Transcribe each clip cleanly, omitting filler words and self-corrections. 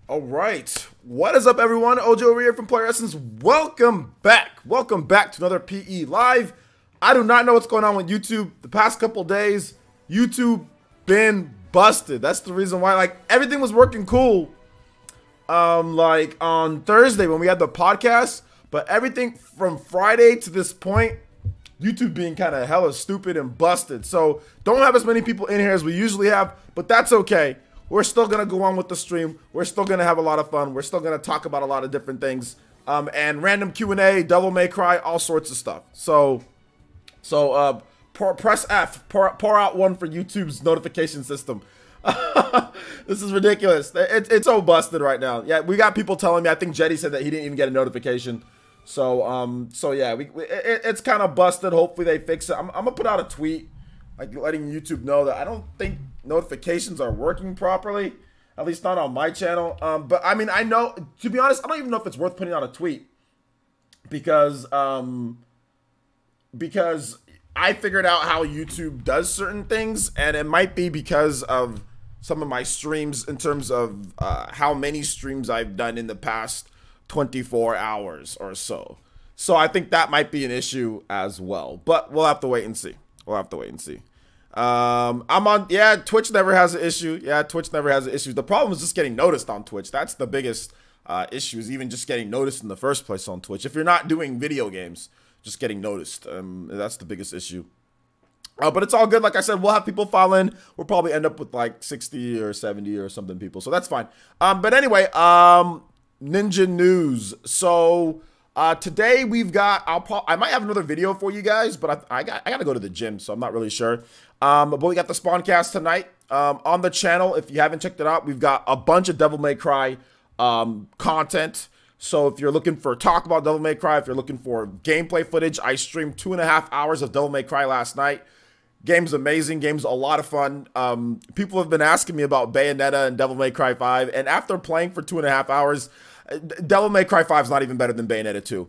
All right, what is up, everyone? Ojo over here from Player Essence. Welcome back to another PE Live. I do not know what's going on with YouTube. The past couple days, YouTube been busted. That's the reason why, like, everything was working cool. Like on Thursday when we had the podcast, but everything from Friday to this point, YouTube being kind of hella stupid and busted. So don't have as many people in here as we usually have, but that's okay. We're still going to go on with the stream. We're still going to have a lot of fun. We're still going to talk about a lot of different things. And random Q&A, Devil May Cry, all sorts of stuff. So press F, pour out one for YouTube's notification system. This is ridiculous. It's so busted right now. Yeah, we got people telling me, I think Jetty said that he didn't even get a notification. So yeah, it's kind of busted. Hopefully they fix it. I'm going to put out a tweet, like letting YouTube know that I don't think notifications are working properly, at least not on my channel. But I mean, I know, to be honest, I don't even know if it's worth putting out a tweet because I figured out how YouTube does certain things, and it might be because of some of my streams in terms of how many streams I've done in the past 24 hours or so. So I think that might be an issue as well, but we'll have to wait and see. Yeah, Twitch never has an issue. Yeah, Twitch never has an issue. The problem is just getting noticed on Twitch. That's the biggest issue, is even just getting noticed in the first place on Twitch. If you're not doing video games, just getting noticed. That's the biggest issue. But it's all good. Like I said, we'll have people file in. We'll probably end up with like 60 or 70 or something people. So that's fine. But anyway, Ninja News. So today we've got, I might have another video for you guys, but I got to go to the gym, so I'm not really sure. But we got the Spawncast tonight on the channel. If you haven't checked it out, we've got a bunch of Devil May Cry content. So if you're looking for talk about Devil May Cry, if you're looking for gameplay footage, I streamed 2.5 hours of Devil May Cry last night. Game's amazing. Game's a lot of fun. People have been asking me about Bayonetta and Devil May Cry 5, and after playing for 2.5 hours, Devil May Cry 5 is not even better than Bayonetta 2.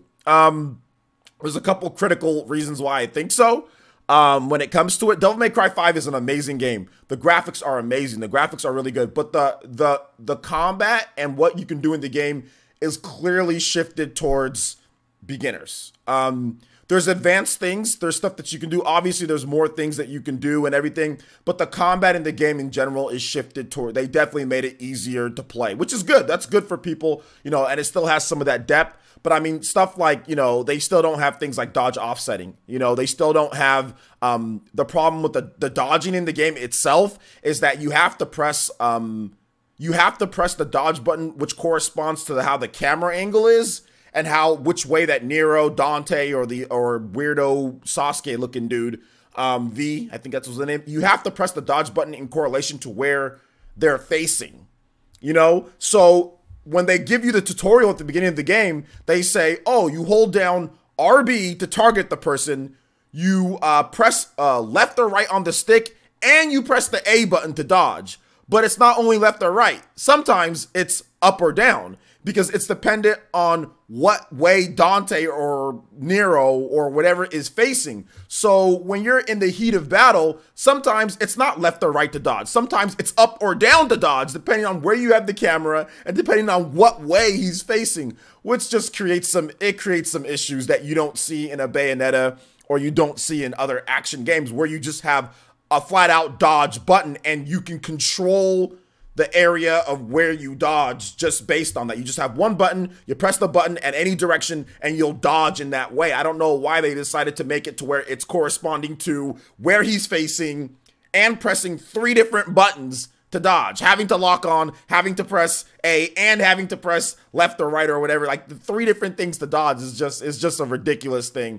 There's a couple critical reasons why I think so. When it comes to it, Devil May Cry 5 is an amazing game. The graphics are amazing. The graphics are really good, but the combat and what you can do in the game is clearly shifted towards beginners. There's advanced things. There's stuff that you can do. Obviously, there's more things that you can do and everything, but the combat in the game in general is shifted toward, they definitely made it easier to play, which is good. That's good for people, you know, and it still has some of that depth. But I mean, stuff like, you know, they still don't have things like dodge offsetting. You know, they still don't have the problem with the dodging in the game itself is that you have to press the dodge button, which corresponds to how the camera angle is and which way that Nero, Dante, or weirdo Sasuke looking dude, V, I think that's the name. You have to press the dodge button in correlation to where they're facing. You know, so when they give you the tutorial at the beginning of the game, they say, oh, you hold down RB to target the person, you press left or right on the stick, and you press the A button to dodge. But it's not only left or right. Sometimes it's up or down because it's dependent on what way Dante or Nero or whatever is facing. So when you're in the heat of battle, sometimes it's not left or right to dodge. Sometimes it's up or down to dodge, depending on where you have the camera and depending on what way he's facing, which just creates some issues that you don't see in a Bayonetta or you don't see in other action games where you just have a flat out dodge button and you can control the area of where you dodge just based on that. You just have one button, you press the button at any direction and you'll dodge in that way. I don't know why they decided to make it to where it's corresponding to where he's facing and pressing 3 different buttons to dodge, having to lock on, having to press A, and having to press left or right or whatever. Like the 3 different things to dodge is just a ridiculous thing.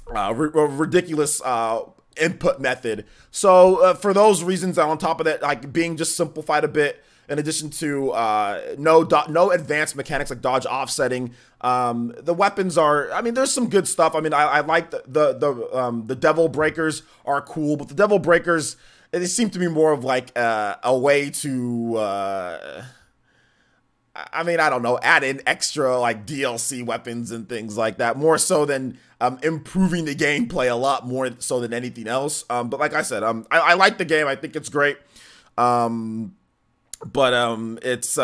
Ridiculous input method. So for those reasons, on top of that, like being just simplified a bit, in addition to no advanced mechanics like dodge offsetting, the weapons are, I mean, there's some good stuff. I mean, I like the devil breakers are cool, but the devil breakers, they seem to be more of like a way to I mean, I don't know, add in extra like DLC weapons and things like that, more so than improving the gameplay a lot more so than anything else. But like I said, I like the game. I think it's great. But it's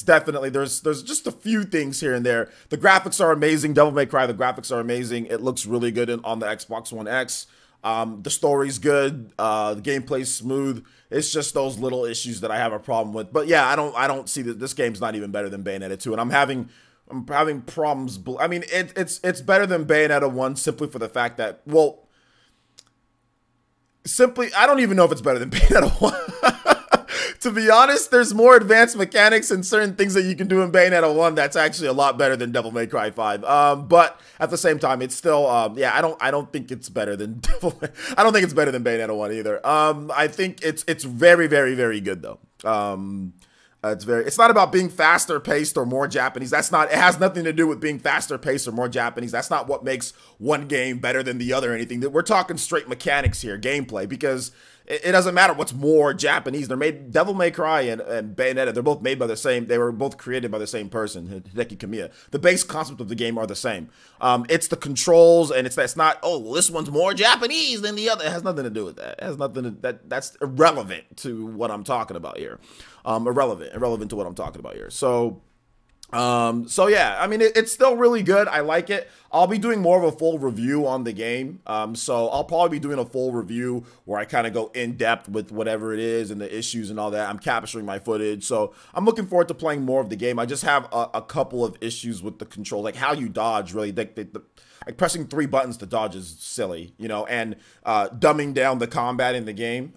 definitely, there's just a few things here and there. The graphics are amazing. Devil May Cry, the graphics are amazing. It looks really good on the Xbox One X. The story's good. The gameplay's smooth. It's just those little issues that I have a problem with. But yeah, I don't see that this game's not even better than Bayonetta 2, and I'm having problems. I mean, it's better than Bayonetta 1 simply for the fact that, well, simply, I don't even know if it's better than Bayonetta 1. To be honest, there's more advanced mechanics and certain things that you can do in Bayonetta 1 that's actually a lot better than Devil May Cry 5. But at the same time, it's still, yeah, I don't think it's better than I don't think it's better than Bayonetta 1 either. I think it's very, very, very good though. It's not about being faster paced or more Japanese. It has nothing to do with being faster paced or more Japanese. That's not what makes one game better than the other or anything. We're talking straight mechanics here, gameplay, because it doesn't matter what's more Japanese. They're made, Devil May Cry and Bayonetta, they're both made by the same, they were both created by the same person, Hideki Kamiya. The base concept of the game are the same. It's the controls, and it's not, oh, well, this one's more Japanese than the other. It has nothing to do with that. It has nothing to, that's irrelevant to what I'm talking about here. Irrelevant to what I'm talking about here. So yeah, I mean, it's still really good. I like it. I'll be doing more of a full review on the game. So I'll probably be doing a full review where I kind of go in depth with whatever it is and the issues and all that. I'm capturing my footage. So I'm looking forward to playing more of the game. I just have a couple of issues with the control, like how you dodge, really. Like pressing 3 buttons to dodge is silly, you know, and dumbing down the combat in the game.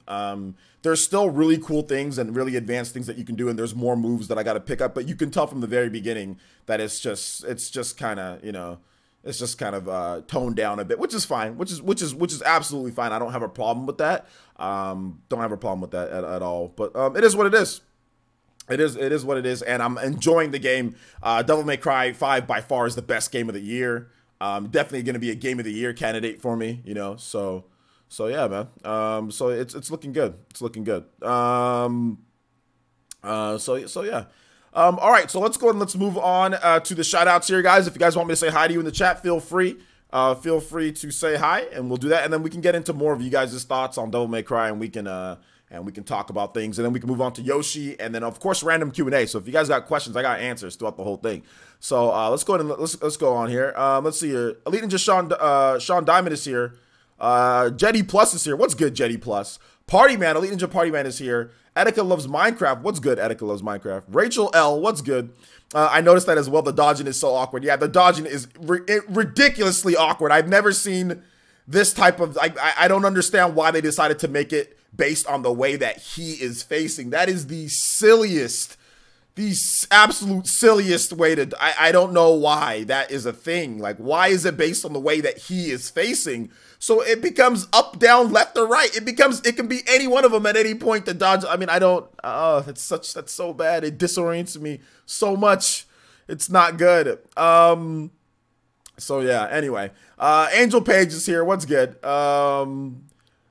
There's still really cool things and really advanced things that you can do, and there's more moves that I got to pick up. But you can tell from the very beginning that it's just kind of, you know, it's just kind of toned down a bit, which is fine, which is absolutely fine. I don't have a problem with that. Don't have a problem with that at all. But it is what it is. It is what it is, and I'm enjoying the game. Devil May Cry 5 by far is the best game of the year. Definitely going to be a game of the year candidate for me, you know. So yeah, man. So it's looking good. It's looking good. So yeah. All right, so let's go and let's move on to the shout outs here, guys. If you guys want me to say hi to you in the chat, feel free. Feel free to say hi, and we'll do that, and then we can get into more of you guys' thoughts on Devil May Cry, and we can talk about things, and then we can move on to Yoshi, and then of course random Q&A. So if you guys got questions, I got answers throughout the whole thing. So let's go ahead and let's go on here. Let's see here. Elite Ninja Sean Diamond is here. Jetty Plus is here. What's good, Jetty Plus? Party Man, Elite Ninja Party Man is here. Etika Loves Minecraft. What's good, Etika Loves Minecraft? Rachel L, what's good? I noticed that as well. The dodging is so awkward. Yeah, the dodging is ridiculously awkward. I've never seen this type of, I don't understand why they decided to make it based on the way that he is facing. That is the absolute silliest way to, I don't know why that is a thing. Like, why is it based on the way that he is facing? So it becomes up, down, left, or right. It can be any one of them at any point to dodge. I mean, that's so bad. It disorients me so much. It's not good. So yeah, anyway. Angel Page is here. What's good?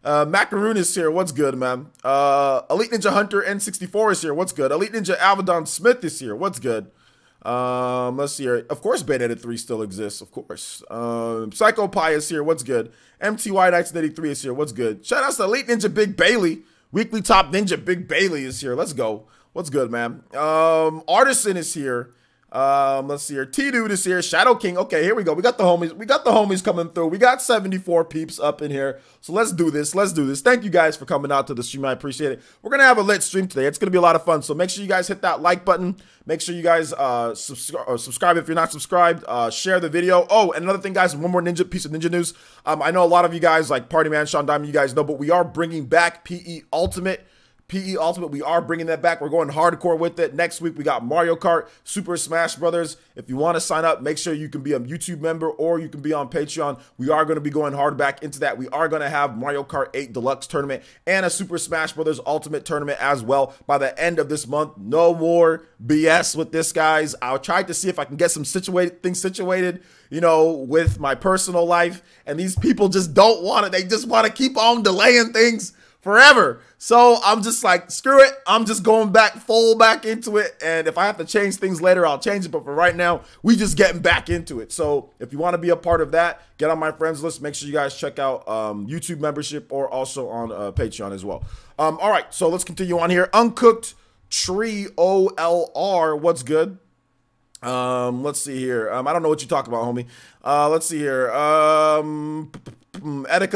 Macaroon is here. What's good, man? Elite Ninja Hunter N64 is here. What's good? Elite Ninja Avedon Smith is here. What's good? Let's see here. Of course, Bayonetta 3 still exists. Of course. Psycho Pie is here. What's good? MTY 1983 is here. What's good? Shout out to Elite Ninja Big Bailey. Weekly Top Ninja Big Bailey is here. Let's go. What's good, man? Artisan is here. Let's see here. T-Dude is here. Shadow King. Okay, here we go. We got the homies coming through. We got 74 peeps up in here. So let's do this. Let's do this. Thank you guys for coming out to the stream. I appreciate it. We're going to have a lit stream today. It's going to be a lot of fun. So make sure you guys hit that like button. Make sure you guys subscribe if you're not subscribed. Share the video. Oh, and another thing, guys, one more piece of ninja news. I know a lot of you guys, like Party Man, Sean Diamond, you guys know, but we are bringing back PE Ultimate. PE Ultimate, we are bringing that back. We're going hardcore with it. Next week, we got Mario Kart, Super Smash Brothers. If you want to sign up, make sure you can be a YouTube member or you can be on Patreon. We are going to be going hard back into that. We are going to have Mario Kart 8 Deluxe Tournament and a Super Smash Brothers Ultimate Tournament as well by the end of this month. No more BS with this, guys. I'll try to see if I can get some things situated, you know, with my personal life. And these people just don't want it. They just want to keep on delaying things forever. So I'm just like, screw it. I'm just going full back into it. And if I have to change things later, I'll change it. But for right now, we just getting back into it. So if you want to be a part of that, get on my friends list. Make sure you guys check out YouTube membership or also on Patreon as well. All right, so let's continue on here. Uncooked Tree OLR, what's good? Let's see here. I don't know what you talk about, homie. Let's see here. Etika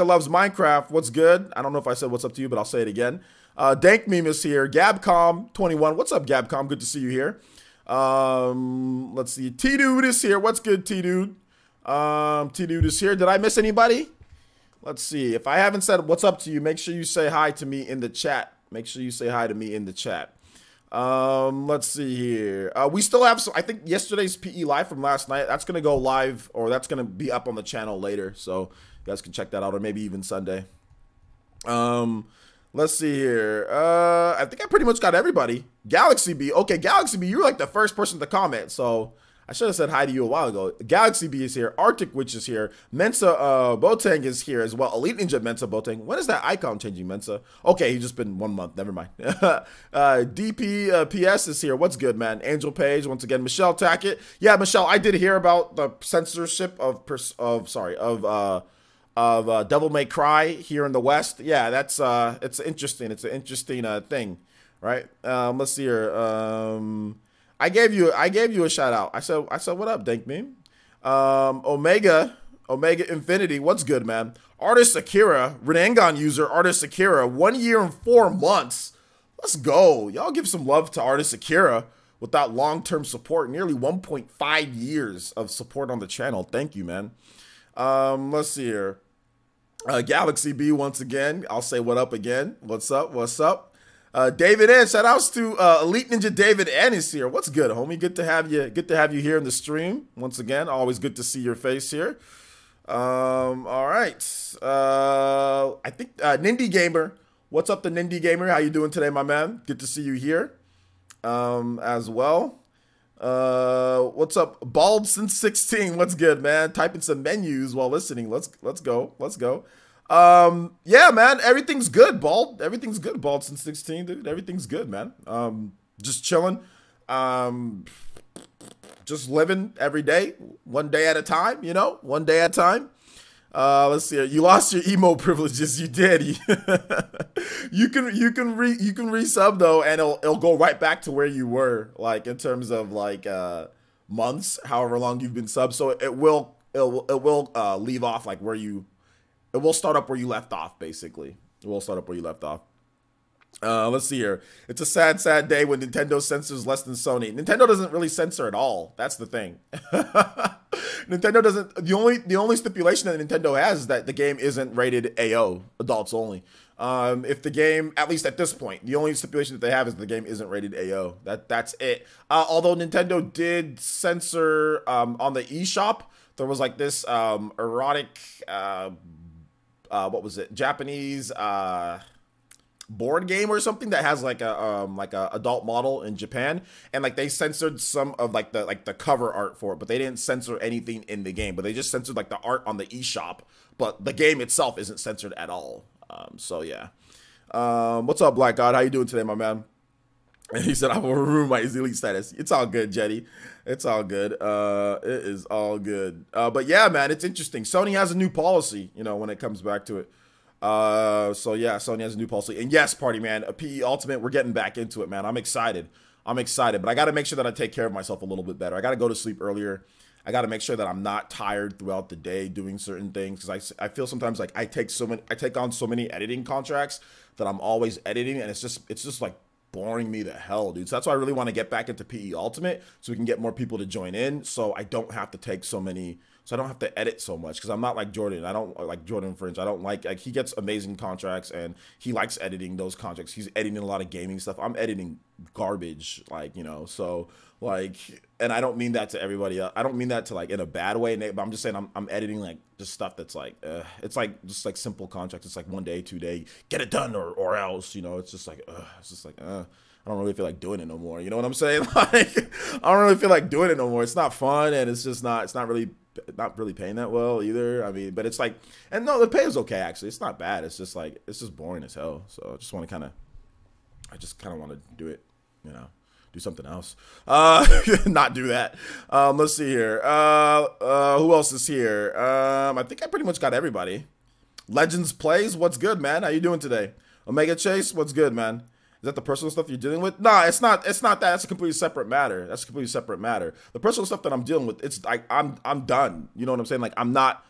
loves Minecraft. What's good? I don't know if I said what's up to you, but I'll say it again. Dank Meme is here. Gabcom21. What's up, Gabcom? Good to see you here. Let's see. T-Dude is here. What's good, T-Dude? T-Dude is here. Did I miss anybody? Let's see. If I haven't said what's up to you, make sure you say hi to me in the chat. Make sure you say hi to me in the chat. Let's see here. We still have some, I think yesterday's PE live from last night, that's going to go live, or that's going to be up on the channel later. So you guys can check that out, or maybe even Sunday. Let's see here. I think I pretty much got everybody. Galaxy B. Okay, Galaxy B, you were like the first person to comment, so I should have said hi to you a while ago. Galaxy B is here. Arctic Witch is here. Mensa Botang is here as well. Elite Ninja Mensa Botang. When is that icon changing, Mensa? Okay, he's just been 1 month. Never mind. DPPS is here. What's good, man? Angel Page, once again. Michelle Tackett. Yeah, Michelle, I did hear about the censorship of Devil May Cry here in the West. Yeah, that's it's interesting. It's an interesting thing, right? Let's see here. I gave you a shout out. I said what up, Dank Meme? Omega Infinity, what's good, man? Artist Akira, Renangon user Artist Akira, 1 year and 4 months. Let's go. Y'all give some love to Artist Akira with that long-term support. Nearly 1.5 years of support on the channel. Thank you, man. Let's see here. Galaxy B once again. I'll say what up again. What's up? What's up? David N. Shout outs to Elite Ninja David N is here. What's good, homie? Good to have you. Good to have you here in the stream once again. Always good to see your face here. All right. I think Nindy Gamer. What's up, the Nindy Gamer? How you doing today, my man? Good to see you here. As well. What's up, Bald since 16? What's good, man? Typing some menus while listening. Let's go. Let's go. Yeah, man, everything's good, Bald. Everything's good, Bald since 16, dude. Everything's good, man. Just chilling. Just living every day, one day at a time, you know, one day at a time. Let's see. You lost your emo privileges. You did. You can resub though, and it'll go right back to where you were, like in terms of like months, however long you've been subbed. So it will leave off like where you. It will start up where you left off, basically. It will start up where you left off. Let's see here. It's a sad, sad day when Nintendo censors less than Sony. Nintendo doesn't really censor at all. That's the thing. Nintendo doesn't. The only stipulation that Nintendo has is that the game isn't rated AO, adults only. If the game, at least at this point, the only stipulation that they have is the game isn't rated AO. That's it. Although Nintendo did censor on the eShop, there was like this erotic. What was it? Japanese board game or something that has like a adult model in Japan, and like they censored some of like the cover art for it, but they didn't censor anything in the game. But they just censored like the art on the eShop, but the game itself isn't censored at all. So yeah. What's up, Black God? How you doing today, my man? And he said, I will ruin my elite status. It's all good, Jetty. It's all good. It is all good. But yeah, man, it's interesting. Sony has a new policy, you know, when it comes back to it. So yeah, Sony has a new policy. And yes, Party Man, a PE Ultimate, we're getting back into it, man. I'm excited. I'm excited. But I got to make sure that I take care of myself a little bit better. I got to go to sleep earlier. I got to make sure that I'm not tired throughout the day doing certain things, because I feel sometimes like I take on so many editing contracts that I'm always editing, and it's just like boring me to hell, dude. So that's why I really want to get back into PE Ultimate so we can get more people to join in, so I don't have to take so many, so I don't have to edit so much, because I'm not like Jordan. I don't like Jordan Fringe. I don't like he gets amazing contracts and he likes editing those contracts. He's editing a lot of gaming stuff. I'm editing garbage, like, you know, so like, and I don't mean that to everybody else. I don't mean that to like in a bad way, but I'm just saying I'm editing like just stuff that's like it's like just like simple contracts. It's like 1 day, 2 day, get it done or else, you know. It's just like I don't really feel like doing it no more. You know what I'm saying? Like I don't really feel like doing it no more. It's not fun, and it's not really paying that well either. I mean, but it's like, and no, the pay is okay actually. It's not bad. It's just like it's just boring as hell. So I just want to want to do it, you know. Do something else. Not do that. Let's see here. Who else is here? I think I pretty much got everybody. Legends Plays, what's good, man? How you doing today? Omega Chase, what's good, man? Is that the personal stuff you're dealing with? Nah, it's not. It's not that. That's a completely separate matter. That's a completely separate matter. The personal stuff that I'm dealing with, it's like I'm done. You know what I'm saying? Like I'm not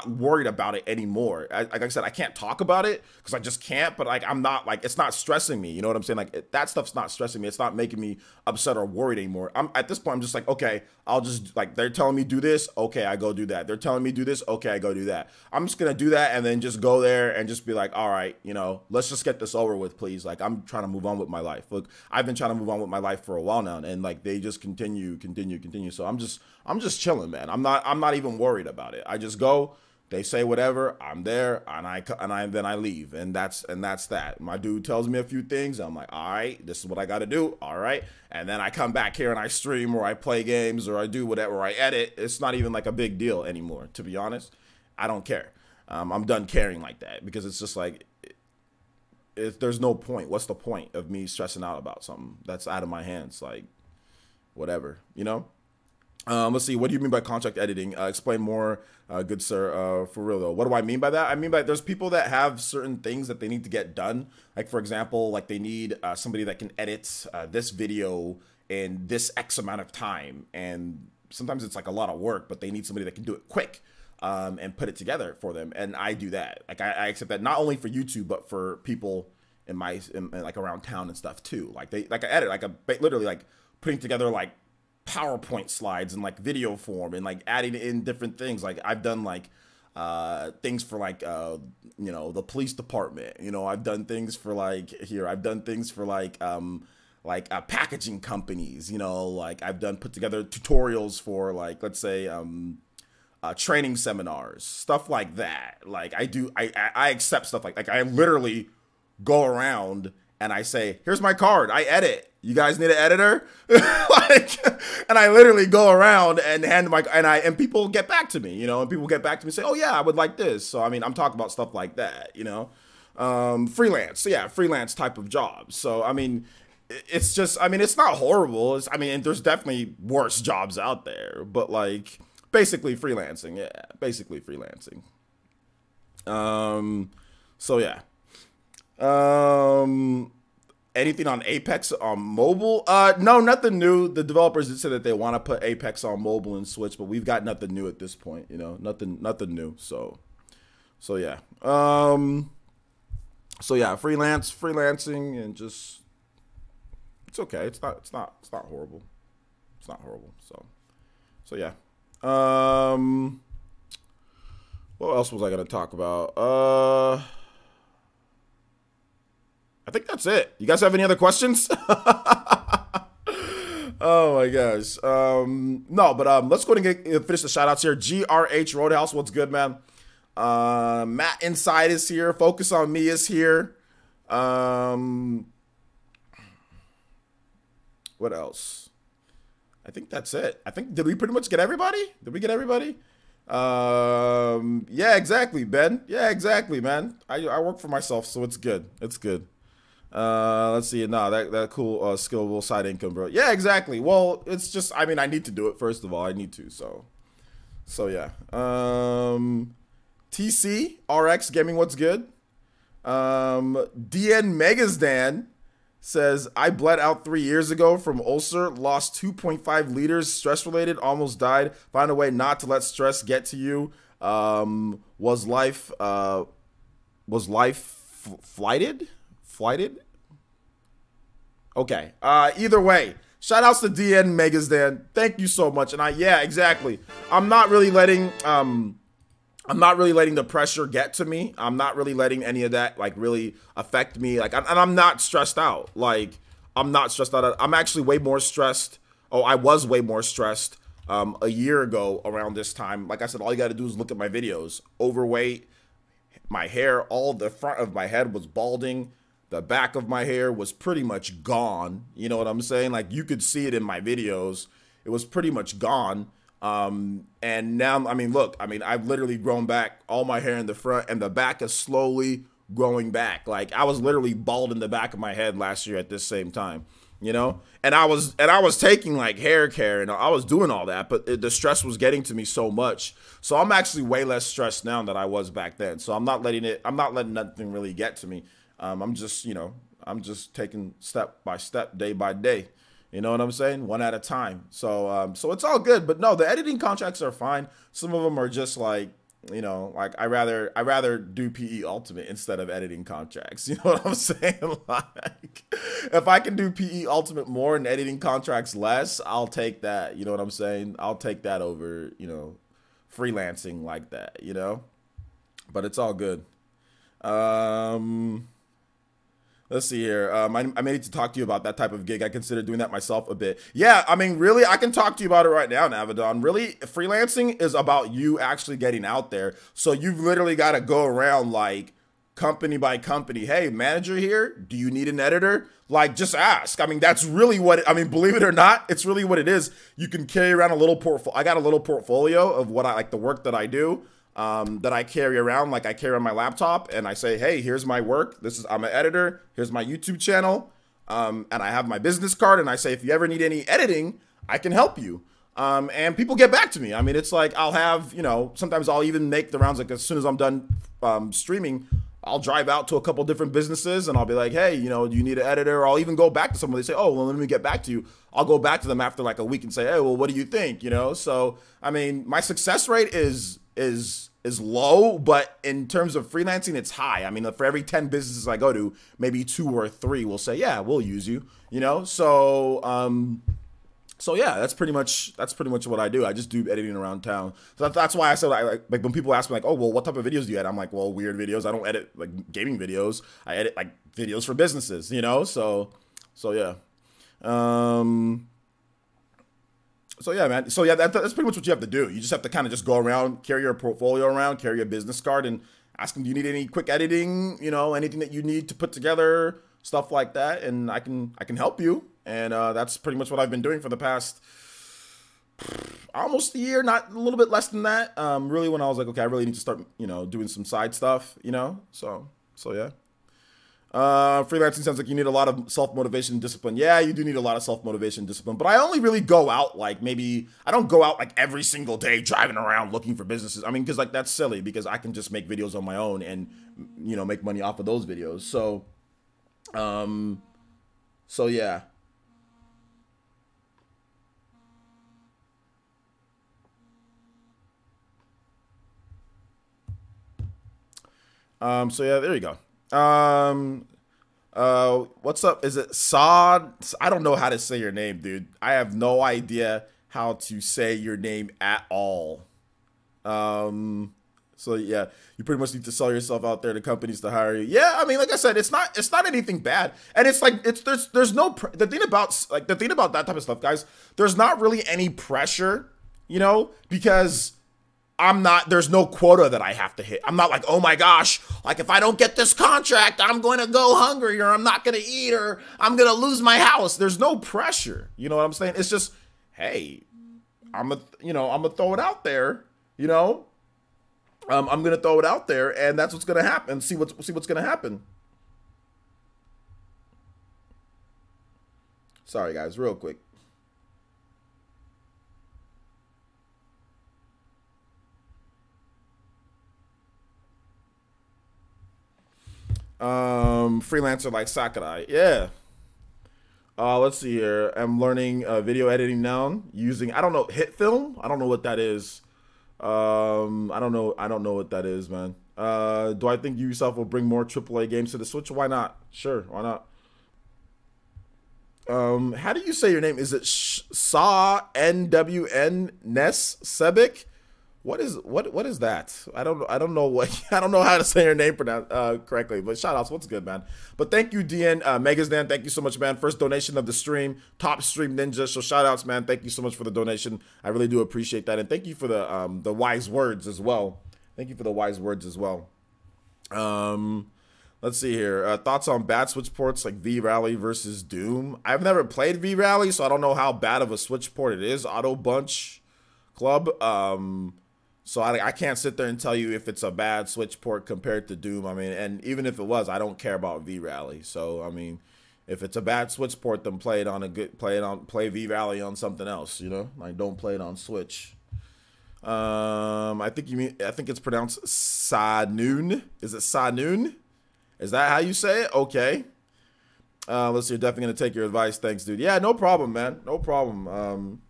worried about it anymore. Like I said, I can't talk about it because I just can't. But like I'm not like it's not stressing me. You know what I'm saying? Like that stuff's not stressing me. It's not making me upset or worried anymore. I'm at this point. I'm just like, okay, I'll just like they're telling me do this. Okay, I go do that. They're telling me do this. Okay, I go do that. I'm just gonna do that and then just go there and just be like, all right, you know, let's just get this over with, please. Like I'm trying to move on with my life. Look, I've been trying to move on with my life for a while now, and like they just continue. So I'm just chilling, man. I'm not even worried about it. I just go. They say whatever, I'm there, and then I leave, and that's that. My dude tells me a few things, I'm like, all right, this is what I got to do, all right, and then I come back here and I stream or I play games or I do whatever, or I edit. It's not even like a big deal anymore, to be honest. I don't care. I'm done caring like that because it's just like, there's no point. What's the point of me stressing out about something that's out of my hands? Like, whatever, you know. Let's see. What do you mean by contract editing? Explain more, good sir. For real though, what do I mean by that? I mean by there's people that have certain things that they need to get done. Like for example, like they need somebody that can edit this video in this X amount of time, and sometimes it's like a lot of work, but they need somebody that can do it quick and put it together for them. And I do that. Like I accept that not only for YouTube, but for people in like around town and stuff too. Like I edit like literally like putting together like PowerPoint slides and like video form and like adding in different things. Like I've done like things for like you know, the police department. You know, I've done things for like I've done things for like packaging companies. You know, like I've put together tutorials for like, let's say training seminars, stuff like that. Like I accept stuff like I literally go around and I say, here's my card, I edit. You guys need an editor? Like, and I literally go around and hand and people get back to me, you know, and people get back to me and say, oh yeah, I would like this. So, I mean, I'm talking about stuff like that, you know, freelance. So yeah, freelance type of jobs. So, I mean, it's just, I mean, it's not horrible. I mean, there's definitely worse jobs out there, but like basically freelancing. Yeah, basically freelancing. So yeah. Anything on Apex on mobile? No, nothing new. The developers did say that they want to put Apex on mobile and Switch, but we've got nothing new at this point, you know, nothing new. So yeah. So yeah, freelancing and just, it's okay. It's not horrible. It's not horrible. So yeah. What else was I going to talk about? I think that's it. You guys have any other questions? Oh my gosh. No, but let's go ahead and finish the shout outs here. GRH Roadhouse, what's good, man? Matt Inside is here. Focus on Me is here. What else? I think that's it. Did we pretty much get everybody? Did we get everybody? Yeah, exactly, Ben. Yeah, exactly, man. I work for myself, so it's good. It's good. Let's see. No, that cool skillable side income, bro. Yeah, exactly. Well, it's just, I mean, I need to do it first of all. I need to. So yeah. TC RX Gaming, what's good? DN Megasdan says, I bled out 3 years ago from ulcer, lost 2.5 liters, stress related, almost died. Find a way not to let stress get to you. Was life flighted? Okay. Either way, shout outs to DN Megasdan. Thank you so much. And yeah, exactly. I'm not really letting the pressure get to me. I'm not really letting any of that like really affect me. Like, and I'm not stressed out. Like, I'm not stressed out. I'm actually way more stressed. Oh, I was way more stressed a year ago around this time. Like I said, all you got to do is look at my videos. Overweight, my hair, all the front of my head was balding. The back of my hair was pretty much gone. You know what I'm saying? Like, you could see it in my videos. It was pretty much gone. And now, I mean, look, I mean, I've literally grown back all my hair in the front, and the back is slowly growing back. Like, I was literally bald in the back of my head last year at this same time, you know? And I was taking like hair care and I was doing all that, but the stress was getting to me so much. So I'm actually way less stressed now than I was back then. So I'm not letting nothing really get to me. I'm just, you know, I'm just taking step by step, day by day. You know what I'm saying? One at a time. So so it's all good. But no, the editing contracts are fine. Some of them are just like, you know, like I rather do PE Ultimate instead of editing contracts. You know what I'm saying? Like, if I can do PE Ultimate more and editing contracts less, I'll take that. You know what I'm saying? I'll take that over, you know, freelancing like that, you know? But it's all good. Let's see here. I may need to talk to you about that type of gig. I consider doing that myself a bit. Yeah, I mean, really, I can talk to you about it right now, Navadon. Really, freelancing is about you actually getting out there. So you've literally got to go around like company by company. Hey, manager here, do you need an editor? Like, just ask. I mean, that's really what, believe it or not, it's really what it is. You can carry around a little portfolio. I got a little portfolio of what I like, the work that I do. That I carry around, like I carry on my laptop, and I say, hey, here's my work. I'm an editor. Here's my YouTube channel. And I have my business card, and I say, if you ever need any editing, I can help you. And people get back to me. I mean, it's like I'll have, you know, sometimes I'll even make the rounds, like as soon as I'm done streaming, I'll drive out to a couple different businesses, and I'll be like, hey, you know, do you need an editor? Or I'll even go back to someone. They say, oh, well, let me get back to you. I'll go back to them after like a week and say, hey, well, what do you think? You know, so, I mean, my success rate is low, but in terms of freelancing, it's high. I mean, for every 10 businesses I go to, maybe 2 or 3 will say, yeah, we'll use you, you know? So, so yeah, that's pretty much what I do. I just do editing around town. So that's why I said, like when people ask me like, oh, well, what type of videos do you edit? I'm like, well, weird videos. I don't edit like gaming videos. I edit like videos for businesses, you know? So yeah. So yeah, man. So yeah, that's pretty much what you have to do. You just have to kind of just go around, carry your portfolio around, carry your business card, and ask them, do you need any quick editing? You know, anything that you need to put together, stuff like that, and I can help you. And that's pretty much what I've been doing for the past almost a year, not a little bit less than that. Really, when I was like, okay, I really need to start, you know, doing some side stuff, you know. So yeah. Freelancing sounds like you need a lot of self-motivation and discipline. Yeah, you do need a lot of self-motivation and discipline, but I only really go out like I don't go out like every single day driving around looking for businesses. I mean, because like that's silly because I can just make videos on my own and, you know, make money off of those videos. So yeah. So yeah, there you go. What's up? Is it Saad? I don't know how to say your name, dude. I have no idea how to say your name at all. So yeah, you pretty much need to sell yourself out there to companies to hire you. Yeah, I mean, like I said, it's not anything bad. And it's like, there's no, the thing about that type of stuff, guys, there's not really any pressure, you know, because there's no quota that I have to hit. I'm not like, oh my gosh, like if I don't get this contract, I'm going to go hungry or I'm not going to eat or I'm going to lose my house. There's no pressure. You know what I'm saying? It's just, hey, I'm going to throw it out there, you know? I'm going to throw it out there and that's what's going to happen. See what's going to happen. Sorry guys, real quick. Freelancer like Sakurai. Yeah. Let's see here. I'm learning video editing now using, I don't know, Hit Film. I don't know what that is. I don't know what that is, man. Do I think you yourself will bring more AAA games to the Switch? Why not? Sure, why not? How do you say your name? Is it Sa NWN Ness Sebik? What is that? I don't know I don't know how to say your name correctly. But shout outs, what's good, man? But thank you, DN Megasdan. Thank you so much, man. First donation of the stream, top stream ninja. So shout outs, man. Thank you so much for the donation. I really do appreciate that, and thank you for the wise words as well. Thank you for the wise words as well. Let's see here. Thoughts on bad Switch ports like V-Rally versus Doom. I've never played V-Rally, so I don't know how bad of a Switch port it is. Auto Bunch Club. So I can't sit there and tell you if it's a bad Switch port compared to Doom. I mean, and even if it was, I don't care about V-Rally. So I mean, if it's a bad Switch port, then play V-Rally on something else. You know, like don't play it on Switch. I think it's pronounced Sanoon. Is it Sanoon? Is that how you say it? Okay. Let's see. Definitely gonna take your advice. Thanks, dude. Yeah, no problem, man. No problem.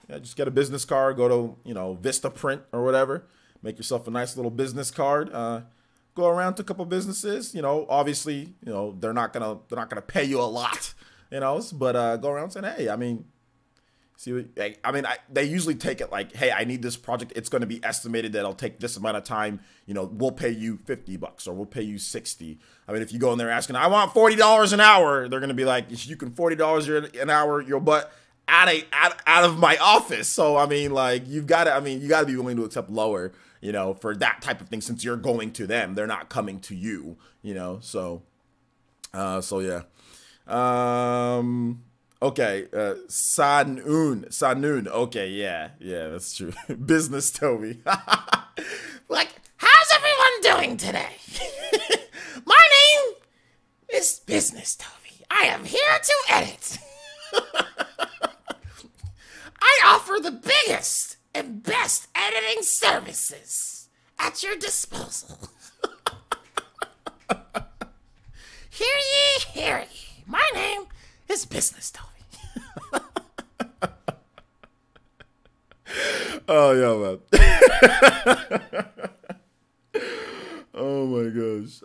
Yeah, just get a business card. Go to Vista Print or whatever. Make yourself a nice little business card. Go around to a couple businesses. Obviously, they're not gonna pay you a lot. But go around saying, hey, I mean. See, they usually take it like, hey, I need this project. It's going to be estimated that it'll take this amount of time. We'll pay you $50 or we'll pay you $60. I mean, if you go in there asking, I want $40 an hour, they're going to be like, if you can $40 an hour, your butt out of my office. So I mean, like, you got to be willing to accept lower, for that type of thing, since you're going to them, they're not coming to you, So yeah. Okay, Sanun. Okay, yeah, that's true. Business Toby. Like, how's everyone doing today? My name is Business Toby. I am here to edit. I offer the biggest and best editing services at your disposal. Hear ye, hear ye. My name is Business Toby. Oh yeah, man. Oh my gosh.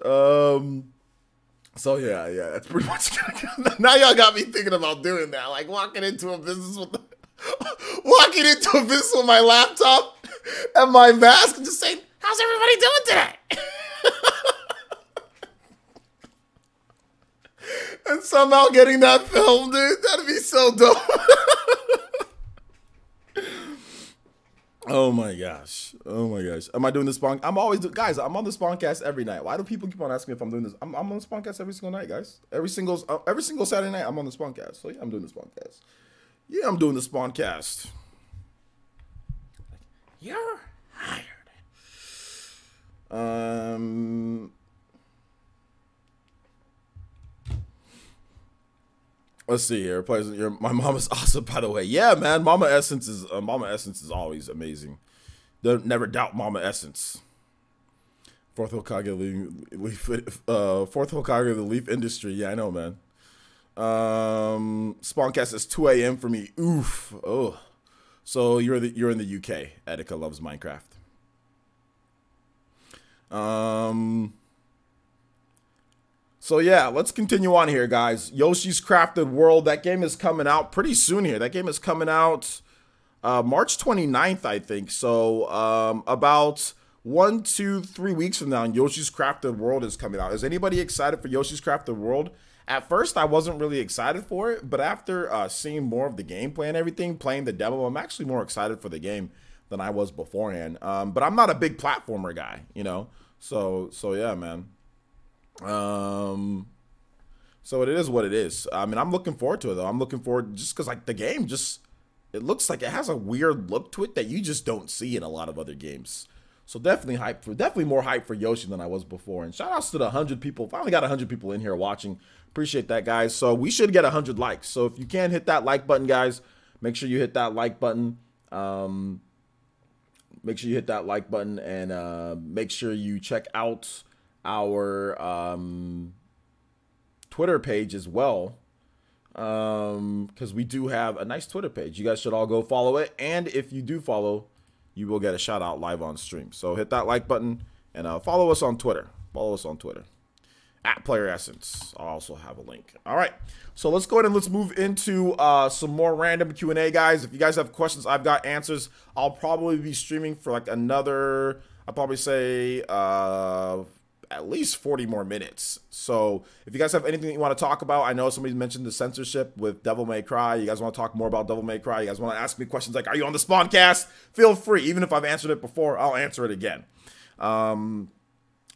So yeah, that's pretty much now y'all got me thinking about doing that. Like walking into a business with my laptop and my mask and just saying, how's everybody doing today? And somehow getting that film, dude. That'd be so dope. Oh my gosh. Am I doing this spawn? I'm on the Spawncast every night. Why do people keep on asking me if I'm doing this? I'm on the Spawncast every single night, guys. Every single Saturday night, I'm on the Spawncast. So yeah, I'm doing the Spawncast. Yeah, I'm doing the Spawncast. You're hired. Let's see here. My mama's awesome, by the way. Yeah, man. Mama Essence is always amazing. Don't never doubt Mama Essence. Fourth Hokage the leaf industry. Yeah, I know, man. Spawncast is 2 a.m. for me. Oof. Oh. So you're in the UK. Etika loves Minecraft. So yeah, let's continue on here, guys. Yoshi's Crafted World. That game is coming out pretty soon here. That game is coming out March 29th, I think. So about 1, 2, 3 weeks from now, Yoshi's Crafted World is coming out. Is anybody excited for Yoshi's Crafted World? At first, I wasn't really excited for it, but after seeing more of the gameplay and everything, playing the demo, I'm actually more excited for the game than I was beforehand. But I'm not a big platformer guy, So yeah, man. So it is what it is. I mean, I'm looking forward to it though. I'm looking forward just because like the game it looks like it has a weird look to it that you just don't see in a lot of other games. So definitely more hype for Yoshi than I was before. And shout outs to the 100 people. Finally got 100 people in here watching. Appreciate that, guys. So we should get 100 likes. So if you can hit that like button, guys, make sure you hit that like button. Make sure you hit that like button and make sure you check out our Twitter page as well, because we do have a nice Twitter page. You guys should all go follow it, and if you do follow, you will get a shout out live on stream. So hit that like button and follow us on Twitter. At Player Essence. I'll also have a link. All right, so let's go ahead and let's move into some more random Q&A, guys. If you guys have questions, I've got answers. I'll probably be streaming for like another, I'll probably say at least 40 more minutes. So if you guys have anything that you want to talk about, I know somebody mentioned the censorship with Devil May Cry. You guys want to talk more about Devil May Cry? You guys want to ask me questions like, are you on the Spawncast? Feel free. Even if I've answered it before, I'll answer it again.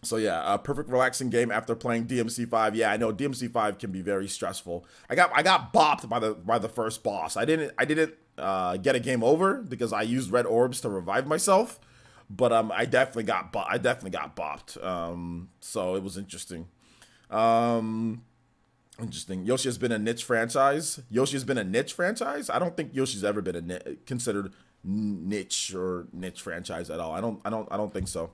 So yeah, a perfect relaxing game after playing DMC5. Yeah, I know DMC5 can be very stressful. I got bopped by the first boss. I didn't get a game over because I used red orbs to revive myself. But I definitely got bopped. So it was interesting. Yoshi has been a niche franchise. I don't think Yoshi's ever been considered niche franchise at all. I don't think so.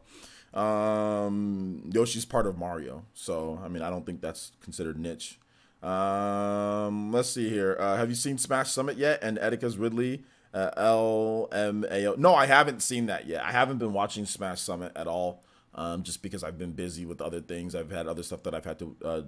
Yoshi's part of Mario, so I mean I don't think that's considered niche. Let's see here. Have you seen Smash Summit yet? And Etika's Ridley, LMAO. No, I haven't seen that yet. I haven't been watching Smash Summit at all. Just because I've been busy with other things. I've had other stuff that I've had to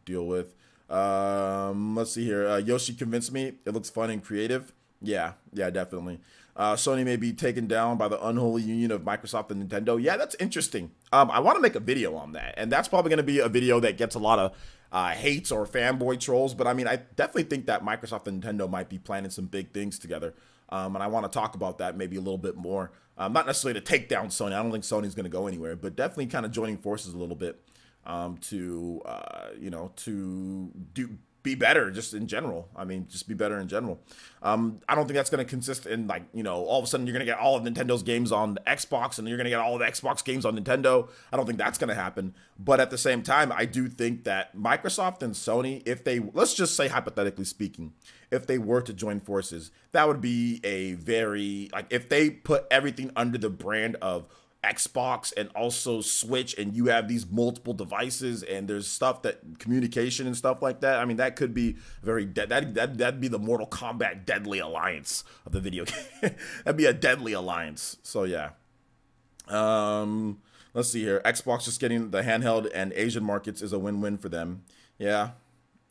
deal with. Let's see here. Yoshi convinced me. It looks fun and creative. Yeah, definitely. Sony may be taken down by the unholy union of Microsoft and Nintendo. Yeah, that's interesting. I want to make a video on that, and that's probably going to be a video that gets a lot of hates or fanboy trolls. But I mean, I definitely think that Microsoft and Nintendo might be planning some big things together, and I want to talk about that maybe a little bit more. Not necessarily to take down Sony. I don't think Sony's going to go anywhere, but definitely kind of joining forces a little bit to be better just in general. I mean, just be better in general. I don't think that's going to consist in like, all of a sudden you're going to get all of Nintendo's games on the Xbox and you're going to get all of the Xbox games on Nintendo. I don't think that's going to happen. But at the same time, I do think that Microsoft and Sony, if they, let's just say hypothetically speaking, if they were to join forces, that would be a very, like if they put everything under the brand of Xbox and also Switch, and you have these multiple devices and there's stuff that communication and stuff like that. I mean, that could be very that'd be the Mortal Kombat deadly alliance of the video game. That'd be a deadly alliance. So yeah. Let's see here. Xbox just getting the handheld and Asian markets is a win-win for them. Yeah.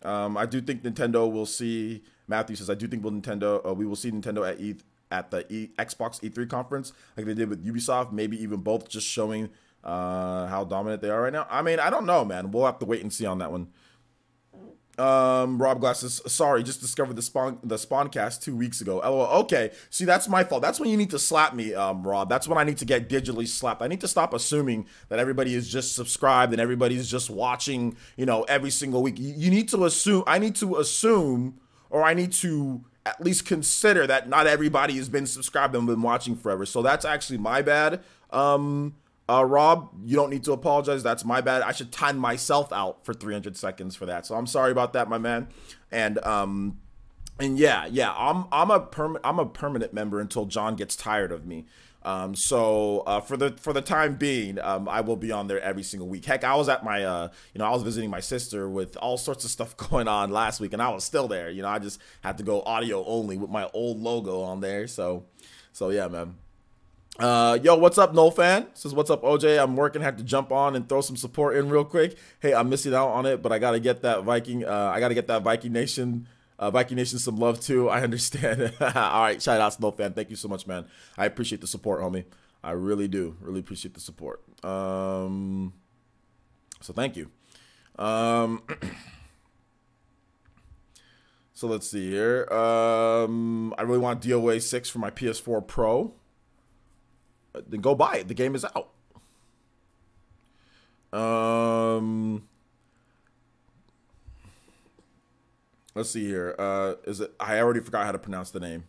I do think Nintendo will see. Matthew says, I do think we will see Nintendo at the Xbox E3 conference, like they did with Ubisoft, maybe even both, just showing how dominant they are right now. I mean, I don't know, man. We'll have to wait and see on that one. Rob Glasses, sorry, just discovered the Spawncast 2 weeks ago. LOL. Okay, see, that's my fault. That's when you need to slap me, Rob. That's when I need to get digitally slapped. I need to stop assuming that everybody is just subscribed and everybody's just watching, every single week. You need to assume. I need to assume, or I need to at least consider that not everybody has been subscribed and been watching forever. So that's actually my bad. Rob, you don't need to apologize. That's my bad. I should time myself out for 300 seconds for that. So I'm sorry about that, my man. And yeah, I'm a permanent member until John gets tired of me. So for the time being, I will be on there every single week. Heck, I was at my, I was visiting my sister with all sorts of stuff going on last week, and I was still there. I just had to go audio only with my old logo on there. So yeah, man. Yo, what's up, No Fan? Says, what's up, OJ? I'm working, had to jump on and throw some support in real quick. Hey, I'm missing out on it, but I gotta get that Viking Nation. Viking Nation some love too. I understand. All right, shout out to No Fan. Thank you so much, man. I appreciate the support, homie. I really do. Really appreciate the support. So thank you. So let's see here. I really want DOA 6 for my PS4 Pro. Then go buy it. The game is out. Let's see here. Is it? I already forgot how to pronounce the name.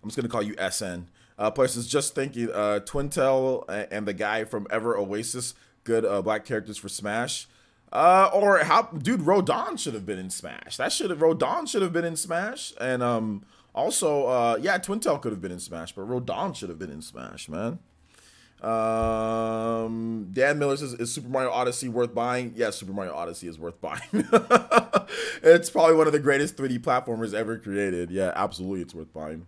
I'm just gonna call you SN. Plus, is just thinking. Twintel and the guy from Ever Oasis, good black characters for Smash. Or how, dude? Rodon should have been in Smash. Rodon should have been in Smash. And also, yeah, Twintel could have been in Smash, but Rodon should have been in Smash, man. Dan Miller says, is Super Mario Odyssey worth buying? Yes, Super Mario Odyssey is worth buying. It's probably one of the greatest 3D platformers ever created. Yeah, absolutely, it's worth buying.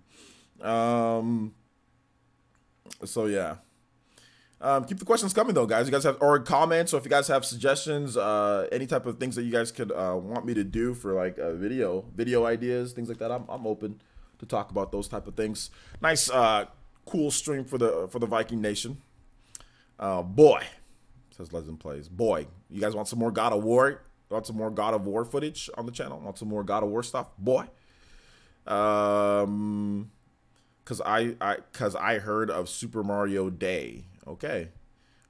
So yeah. Keep the questions coming though, guys. You guys have, or comments, or if you guys have suggestions, any type of things that you guys could want me to do for like video ideas, things like that. I'm open to talk about those type of things. Nice cool stream for the Viking Nation. Boy, says Legend Plays. Boy, you guys want some more God of War? Want some more God of War footage on the channel? Want some more God of War stuff? Boy. Cause I heard of Super Mario Day. Okay.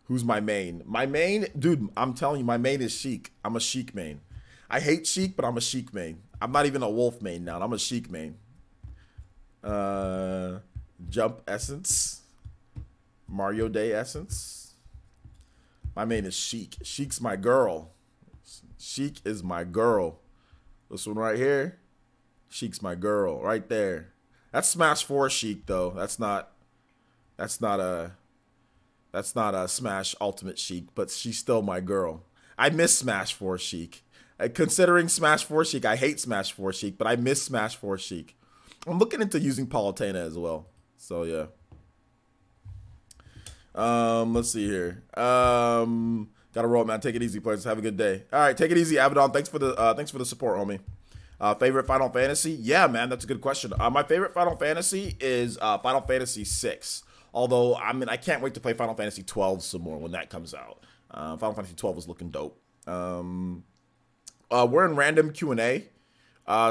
Who's my main? My main, dude, I'm telling you, my main is Sheik. I'm a Sheik main. I hate Sheik, but I'm a Sheik main. I'm not even a Wolf main now. I'm a Sheik main. Jump Essence. Mario Day Essence. My main is Sheik. Sheik's my girl. Sheik is my girl. This one right here. Sheik's my girl. Right there. That's Smash 4 Sheik though. That's not a Smash Ultimate Sheik, but she's still my girl. I miss Smash 4 Sheik. Considering Smash 4 Sheik, I hate Smash 4 Sheik, but I miss Smash 4 Sheik. I'm looking into using Palutena as well. So yeah. Let's see here. Gotta roll, man. Take it easy, players. Have a good day. All right, take it easy, Abaddon. Thanks for the support, homie. Favorite Final Fantasy? Yeah, man, that's a good question. My favorite Final Fantasy is Final Fantasy 6. Although, I mean, I can't wait to play Final Fantasy 12 some more when that comes out. Final Fantasy 12 is looking dope. We're in random Q&A.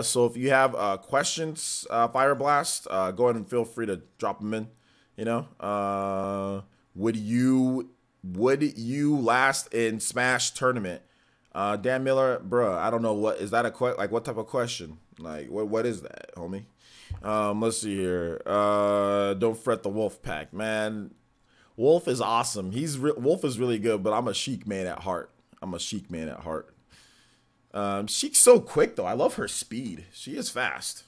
So if you have questions, Fire Blast, go ahead and feel free to drop them in. You know, would you last in Smash tournament? Dan Miller, bruh, I don't know what is that what type of question? Like what is that, homie? Let's see here. Don't fret the Wolf Pack, man. Wolf is awesome. Wolf is really good, but I'm a Sheik man at heart. Sheik's so quick though. I love her speed. She is fast.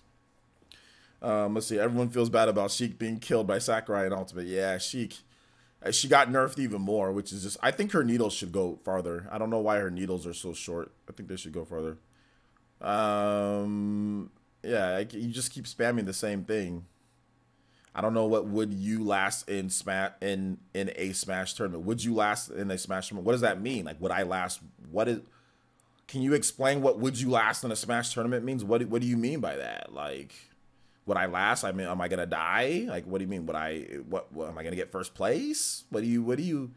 Let's see. Everyone feels bad about Sheik being killed by Sakurai in Ultimate. Yeah, Sheik. She got nerfed even more, which is just. I think her needles should go farther. I don't know why her needles are so short. I think they should go farther. Yeah, you just keep spamming the same thing. I don't know what would you last in a Smash tournament. Would you last in a Smash tournament? What does that mean? Like, would I last? Can you explain what would you last in a Smash tournament means? What do you mean by that? Like, would I last? I mean, am I gonna die? Like, what do you mean? What am I gonna get first place? What are you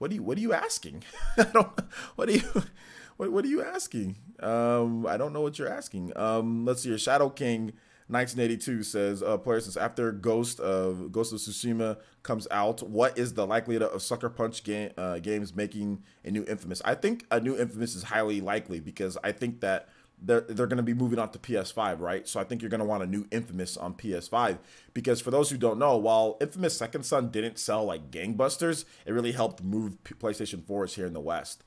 asking? What are you asking? I don't know what you're asking. Let's see here. Shadow King 1982 says, players, since after Ghost of Tsushima comes out, what is the likelihood of Sucker Punch games making a new Infamous? I think a new Infamous is highly likely because I think that they're going to be moving on to PS5, right? So I think you're going to want a new Infamous on PS5 because for those who don't know, while Infamous Second Son didn't sell like gangbusters, it really helped move PlayStation 4s here in the West.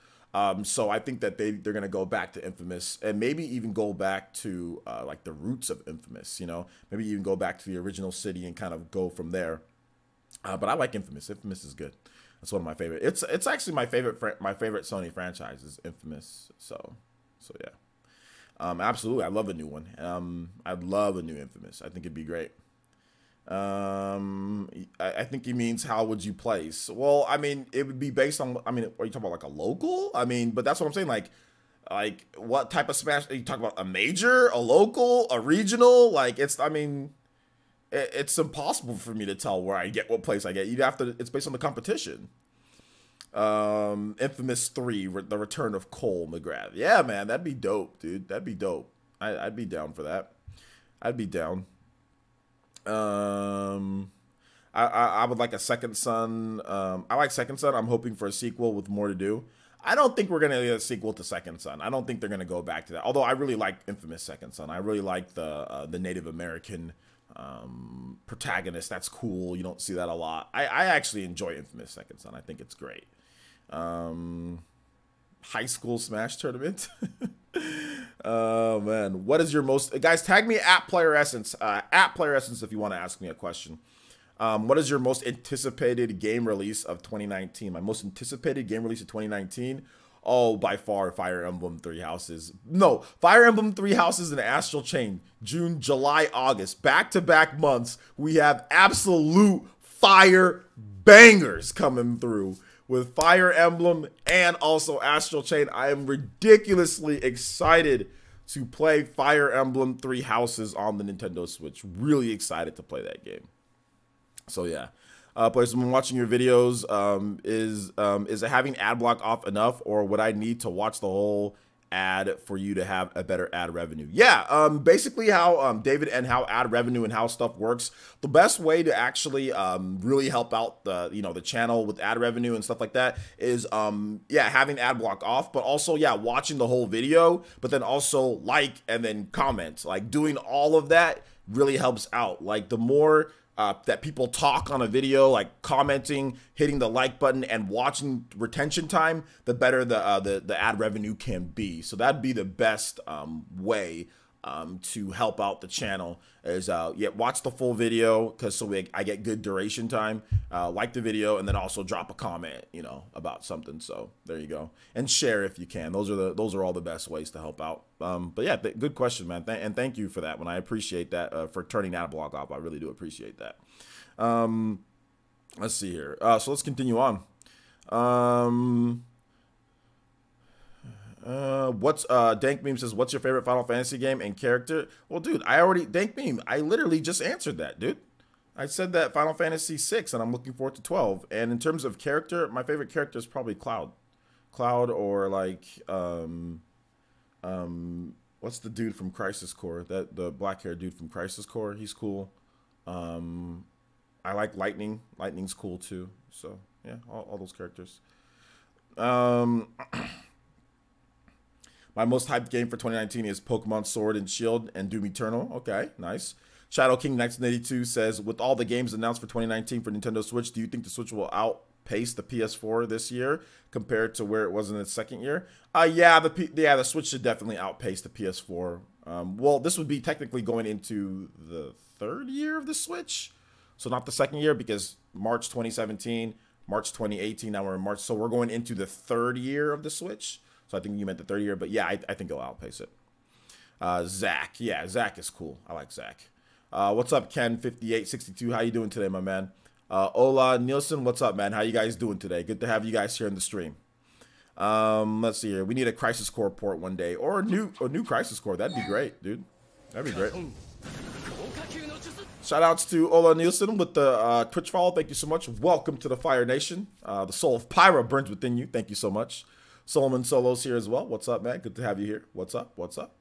So I think that they're going to go back to Infamous and maybe even go back to like the roots of Infamous, you know, maybe even go back to the original city and kind of go from there. But I like Infamous. Infamous is good. That's one of my favorite. It's actually my favorite Sony franchise is Infamous. So yeah. Absolutely. I love a new one. I'd love a new Infamous. I think it'd be great. I think he means how would you place? Well, I mean, it would be based on, I mean, are you talking about like a local? I mean, but that's what I'm saying. Like what type of Smash? Are you talking about a major, a local, a regional? Like it's it's impossible for me to tell where I get, what place I get. You'd have to, it's based on the competition. Infamous 3, the return of Cole McGrath. Yeah, man, that'd be dope, dude. That'd be dope. I'd be down for that. I'd be down. I would like a Second Son. I like Second Son. I'm hoping for a sequel with more to do. I don't think we're gonna get a sequel to Second Son. I don't think they're gonna go back to that. Although I really like Infamous Second Son. I really like the Native American protagonist. That's cool. You don't see that a lot. I actually enjoy Infamous Second Son. I think it's great. High school Smash tournament. Oh man, what is your most, guys, tag me at Player Essence if you want to ask me a question. What is your most anticipated game release of 2019? My most anticipated game release of 2019? Oh, by far, Fire Emblem Three Houses. No, Fire Emblem Three Houses and Astral Chain. June, July, August. Back-to-back months. We have absolute fire bangers coming through with Fire Emblem and also Astral Chain. I am ridiculously excited to play Fire Emblem Three Houses on the Nintendo Switch. Really excited to play that game. So yeah. Players, when watching your videos, is it having ad block off enough, or would I need to watch the whole ad for you to have a better ad revenue? Yeah, basically how how ad revenue and how stuff works. The best way to actually really help out the channel with ad revenue and stuff like that is yeah, having ad block off, but also yeah, watching the whole video, but then also like and then comment. Like doing all of that really helps out. Like the more that people talk on a video, like commenting, hitting the like button, and watching retention time, the better the ad revenue can be. So that'd be the best way to help out the channel is yeah, watch the full video because I get good duration time. Like the video and then also drop a comment, you know, about something. So there you go, and share if you can. Those are all the best ways to help out. But yeah, good question, man, and thank you for that one. I appreciate that for turning that blog off. I really do appreciate that. Let's see here. So let's continue on. What's Dank Meme says, what's your favorite Final Fantasy game and character? Well, dude, Dank Meme, I literally just answered that, dude. I said that Final Fantasy 6 and I'm looking forward to 12. And in terms of character, my favorite character is probably Cloud. Cloud, or like what's the dude from Crisis Core? The black-haired dude from Crisis Core, he's cool. I like Lightning. Lightning's cool too. So, yeah, all those characters. My most hyped game for 2019 is Pokemon Sword and Shield and Doom Eternal. Okay, nice. Shadow King 1982 says, with all the games announced for 2019 for Nintendo Switch, do you think the Switch will outpace the PS4 this year compared to where it was in its second year? Yeah, the Switch should definitely outpace the PS4. Well, this would be technically going into the third year of the Switch, so not the second year, because March 2017, March 2018, now we're in March, so we're going into the third year of the Switch. So I think you meant the third year, but yeah, I think it'll outpace it. Zach, yeah, Zach is cool. I like Zach. What's up, Ken5862? How you doing today, my man? Ola Nielsen, what's up, man? How you guys doing today? Good to have you guys here in the stream. Let's see here. We need a Crisis Core port one day, or a new Crisis Core. That'd be great, dude. That'd be great. Shout outs to Ola Nielsen with the Twitch follow. Thank you so much. Welcome to the Fire Nation. The soul of Pyra burns within you. Thank you so much. Solomon Solos here as well. What's up, man? Good to have you here. What's up? What's up?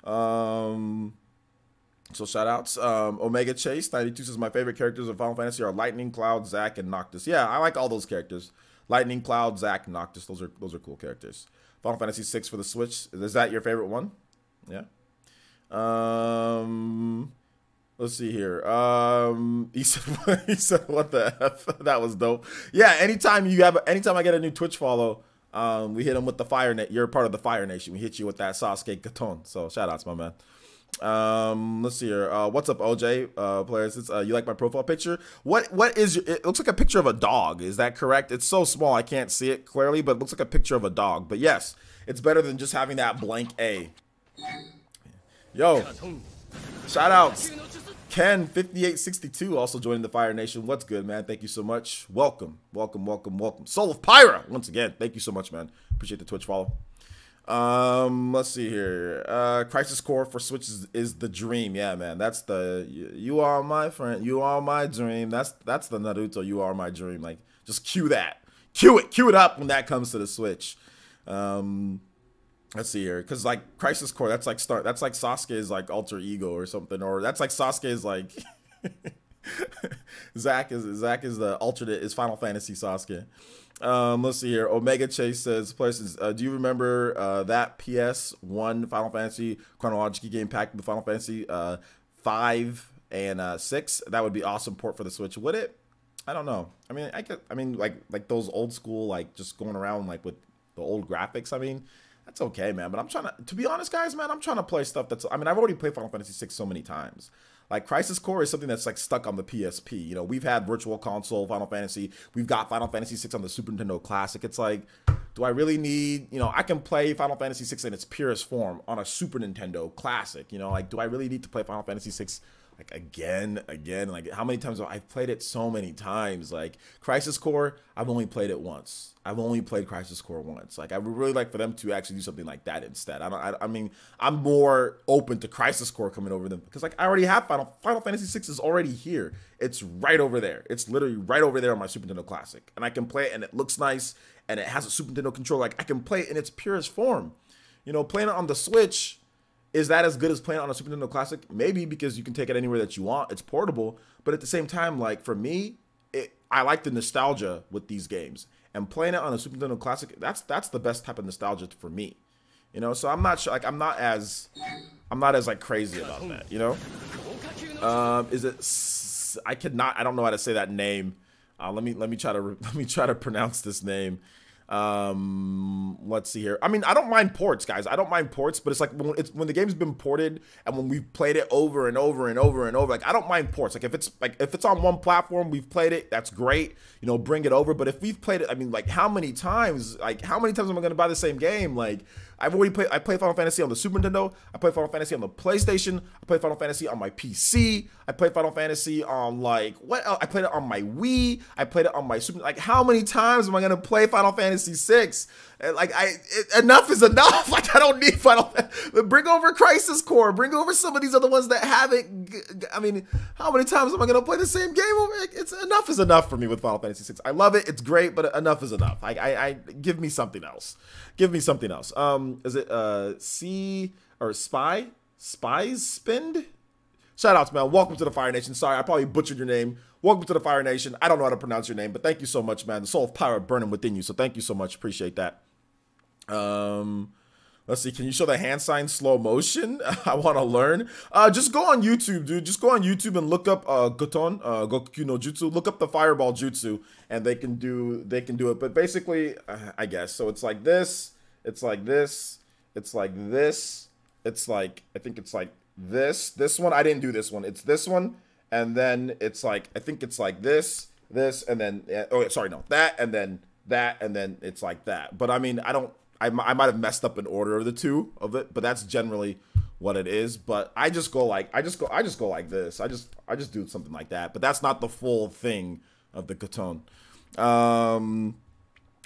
So shout outs. Omega Chase 92 says, my favorite characters of Final Fantasy are Lightning, Cloud, Zack, and Noctis. Yeah, I like all those characters. Lightning, Cloud, Zack, Noctis. Those are cool characters. Final Fantasy 6 for the Switch. Is that your favorite one? Yeah. Let's see here. He said, what the F? That was dope. Yeah, anytime I get a new Twitch follow, we hit him with the Fire Nation. You're part of the Fire Nation. We hit you with that Sasuke Katon. So shout outs, my man. Let's see here. What's up, OJ? Players, you like my profile picture? What is your, it looks like a picture of a dog. Is that correct? It's so small I can't see it clearly, but it looks like a picture of a dog. But yes, it's better than just having that blank A. Yo, shout outs. Ken5862 also joining the Fire Nation. What's good, man? Thank you so much. Welcome, welcome, welcome, welcome. Soul of Pyra, once again. Thank you so much, man. Appreciate the Twitch follow. Let's see here. Crisis Core for Switch is the dream. Yeah, man. That's the you are my friend. You are my dream. That's the Naruto. You are my dream. Like, just cue that. Cue it up when that comes to the Switch. Let's see here, because like Crisis Core, that's like Sasuke's like alter ego or something, or that's like Sasuke's like Zack is the alternate, is Final Fantasy Sasuke. Let's see here. Omega Chase says, places, do you remember that PS1 Final Fantasy chronological game packed with Final Fantasy 5 and 6? That would be awesome port for the Switch. Would it? I don't know. I mean, like those old school, like just going around like with the old graphics. I mean, that's okay, man. But I'm trying to be honest, guys, man, I'm trying to play stuff that's, I've already played Final Fantasy 6 so many times. Like, Crisis Core is something that's, like, stuck on the PSP. You know, we've had Virtual Console Final Fantasy. We've got Final Fantasy 6 on the Super Nintendo Classic. It's like, do I really need, you know, I can play Final Fantasy 6 in its purest form on a Super Nintendo Classic. You know, like, do I really need to play Final Fantasy 6 like again? Like, how many times I've played it so many times? Like, Crisis Core, I've only played it once. I've only played Crisis Core once. Like, I would really like for them to actually do something like that instead. I mean, I'm more open to Crisis Core coming over them because, like, I already have Final Fantasy 6 is already here. It's right over there. It's literally right over there on my Super Nintendo Classic, and I can play it, and it looks nice, and it has a Super Nintendo controller. Like, I can play it in its purest form. You know, playing it on the Switch, is that as good as playing it on a Super Nintendo Classic? Maybe, because you can take it anywhere that you want. It's portable, but at the same time, like, for me, I like the nostalgia with these games. And playing it on a Super Nintendo Classic, that's the best type of nostalgia for me. You know, so I'm not sure, like, I'm not as like crazy about that, you know? Is it I don't know how to say that name. Let me try to pronounce this name. Let's see here. I mean, I don't mind ports, guys. I don't mind ports, but it's like when the game's been ported and when we've played it over and over and over and over, like I don't mind ports. Like if it's on one platform, we've played it, that's great. You know, bring it over. But if we've played it, I mean, like how many times? Like how many times am I gonna buy the same game? Like I've already played. I played Final Fantasy on the Super Nintendo. I played Final Fantasy on the PlayStation. I played Final Fantasy on my PC. I played Final Fantasy on like what else? I played it on my Wii. I played it on my Super. Like how many times am I gonna play Final Fantasy 6? Like enough is enough. Like I don't need Final Fantasy. Bring over Crisis Core. Bring over some of these other ones that haven't. I mean, how many times am I gonna play the same game over? It's enough is enough for me with Final Fantasy 6. I love it. It's great, but enough is enough. I give me something else. Give me something else. Is it C or Spy? Spies Spend? Shoutouts, man. Welcome to the Fire Nation. Sorry, I probably butchered your name. Welcome to the Fire Nation. I don't know how to pronounce your name, but thank you so much, man. The soul of power burning within you. So thank you so much. Appreciate that. Let's see. Can you show the hand sign slow motion? I want to learn. Just go on YouTube, dude. Just go on YouTube and look up Goton, Goku no Jutsu. Look up the Fireball Jutsu, and they can do it. But basically, I guess so. It's like this. It's like this. It's like this. It's like I think it's like this. This one I didn't do this one. It's this one, and then it's like I think it's like this, and then oh sorry no that, and then it's like that. But I mean I might have messed up an order of the two of it, but that's generally what it is. But I just go like I just go like this. I just do something like that. But that's not the full thing of the Katon.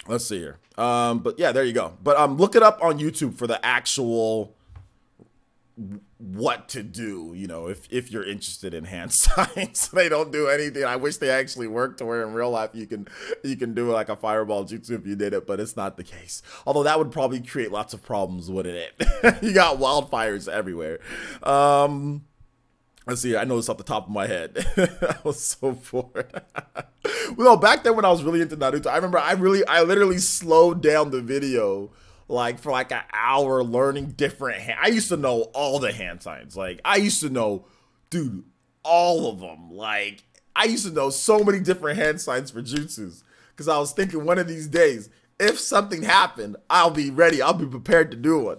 Let's see here. But yeah, there you go. But look it up on YouTube for the actual what to do, you know, if you're interested in hand signs. They don't do anything. I wish they actually worked to where in real life you can do like a fireball jutsu if you did it, but it's not the case. Although that would probably create lots of problems, wouldn't it? You got wildfires everywhere. Let's see, I know this off the top of my head. I was so bored. Well, back then when I was really into Naruto, I remember I literally slowed down the video like for like an hour learning different I used to know all the hand signs. Like I used to know, dude, all of them. Like I used to know so many different hand signs for jutsus because I was thinking one of these days, if something happened, I'll be ready. I'll be prepared to do one.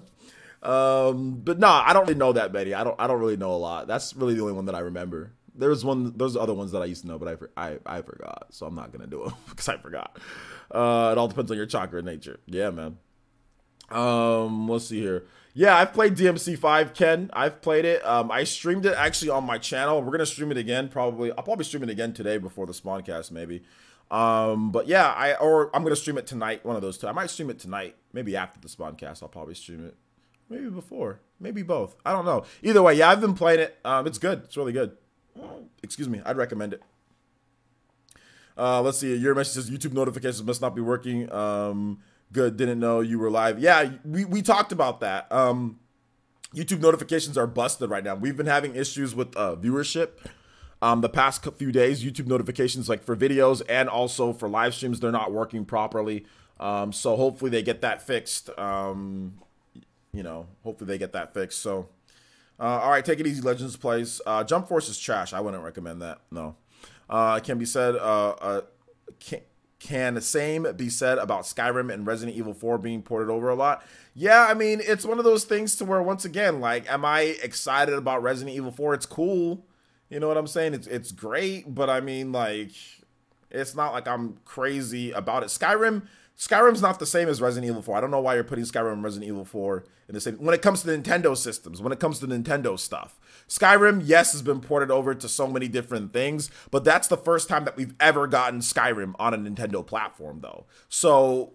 But no, I don't really know that many. I don't really know a lot. That's really the only one that I remember. There's other ones that I used to know, but I forgot. So I'm not gonna do them because I forgot. It all depends on your chakra nature. Yeah, man. Let's see here. Yeah, I've played DMC5, Ken. I've played it. I streamed it actually on my channel. We're gonna stream it again probably. I'll probably stream it again today before the Spawncast maybe. But yeah, I'm gonna stream it tonight. One of those two. I might stream it tonight. Maybe after the Spawncast, I'll probably stream it. Maybe before. Maybe both. I don't know. Either way, yeah, I've been playing it. It's good. It's really good. Excuse me. I'd recommend it. Let's see. Your message says YouTube notifications must not be working. Good. Didn't know you were live. Yeah, we talked about that. YouTube notifications are busted right now. We've been having issues with viewership the past few days. YouTube notifications, like for videos and also for live streams, they're not working properly. So hopefully they get that fixed. You know, hopefully they get that fixed. So, all right, take it easy, Legends plays. Jump Force is trash. I wouldn't recommend that. No. It can be said. Can the same be said about Skyrim and Resident Evil 4 being ported over a lot? Yeah, I mean, it's one of those things to where, once again, like, am I excited about Resident Evil 4? It's cool. You know what I'm saying? It's great, but I mean, like, it's not like I'm crazy about it. Skyrim's not the same as Resident Evil 4. I don't know why you're putting Skyrim and Resident Evil 4 in the same. When it comes to Nintendo systems, when it comes to Nintendo stuff, Skyrim, yes, has been ported over to so many different things, but that's the first time that we've ever gotten Skyrim on a Nintendo platform, though. So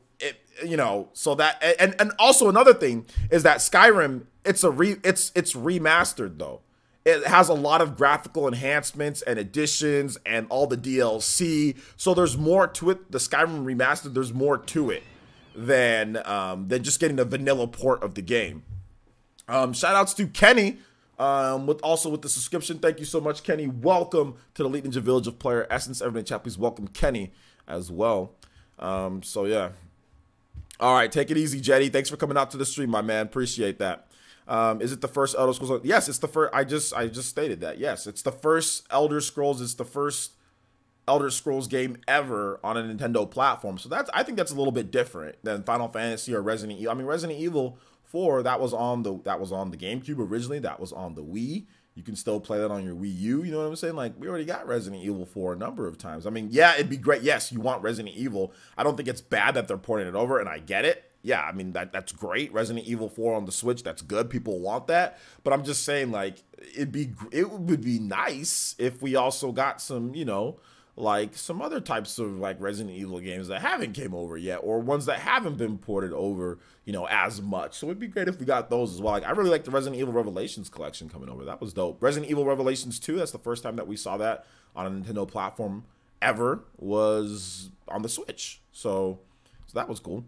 you know, so that and also another thing is that Skyrim, it's remastered though. It has a lot of graphical enhancements and additions and all the DLC. So there's more to it. The Skyrim remastered, there's more to it than just getting the vanilla port of the game. Shout outs to Kenny, with the subscription. Thank you so much, Kenny. Welcome to the Elite Ninja Village of Player Essence. Everybody in chat, please welcome Kenny as well. So yeah. All right, take it easy, Jetty. Thanks for coming out to the stream, my man. Appreciate that. Is it the first Elder Scrolls? Yes, it's the first. I just stated that. Yes, it's the first Elder Scrolls. It's the first Elder Scrolls game ever on a Nintendo platform. So I think that's a little bit different than Final Fantasy or Resident Evil. I mean, Resident Evil 4, that was on the GameCube originally. That was on the Wii. You can still play that on your Wii U. You know what I'm saying? Like, we already got Resident Evil 4 a number of times. I mean, yeah, it'd be great. Yes, you want Resident Evil. I don't think it's bad that they're porting it over, and I get it. Yeah, I mean, that's great. Resident Evil 4 on the Switch, that's good. People want that. But I'm just saying, like, it would be nice if we also got some, you know, like some other types of like Resident Evil games that haven't came over yet, or ones that haven't been ported over, you know, as much. So it'd be great if we got those as well. Like, I really like the Resident Evil Revelations collection coming over. That was dope. Resident Evil Revelations 2, that's the first time that we saw that on a Nintendo platform ever, was on the Switch. So that was cool.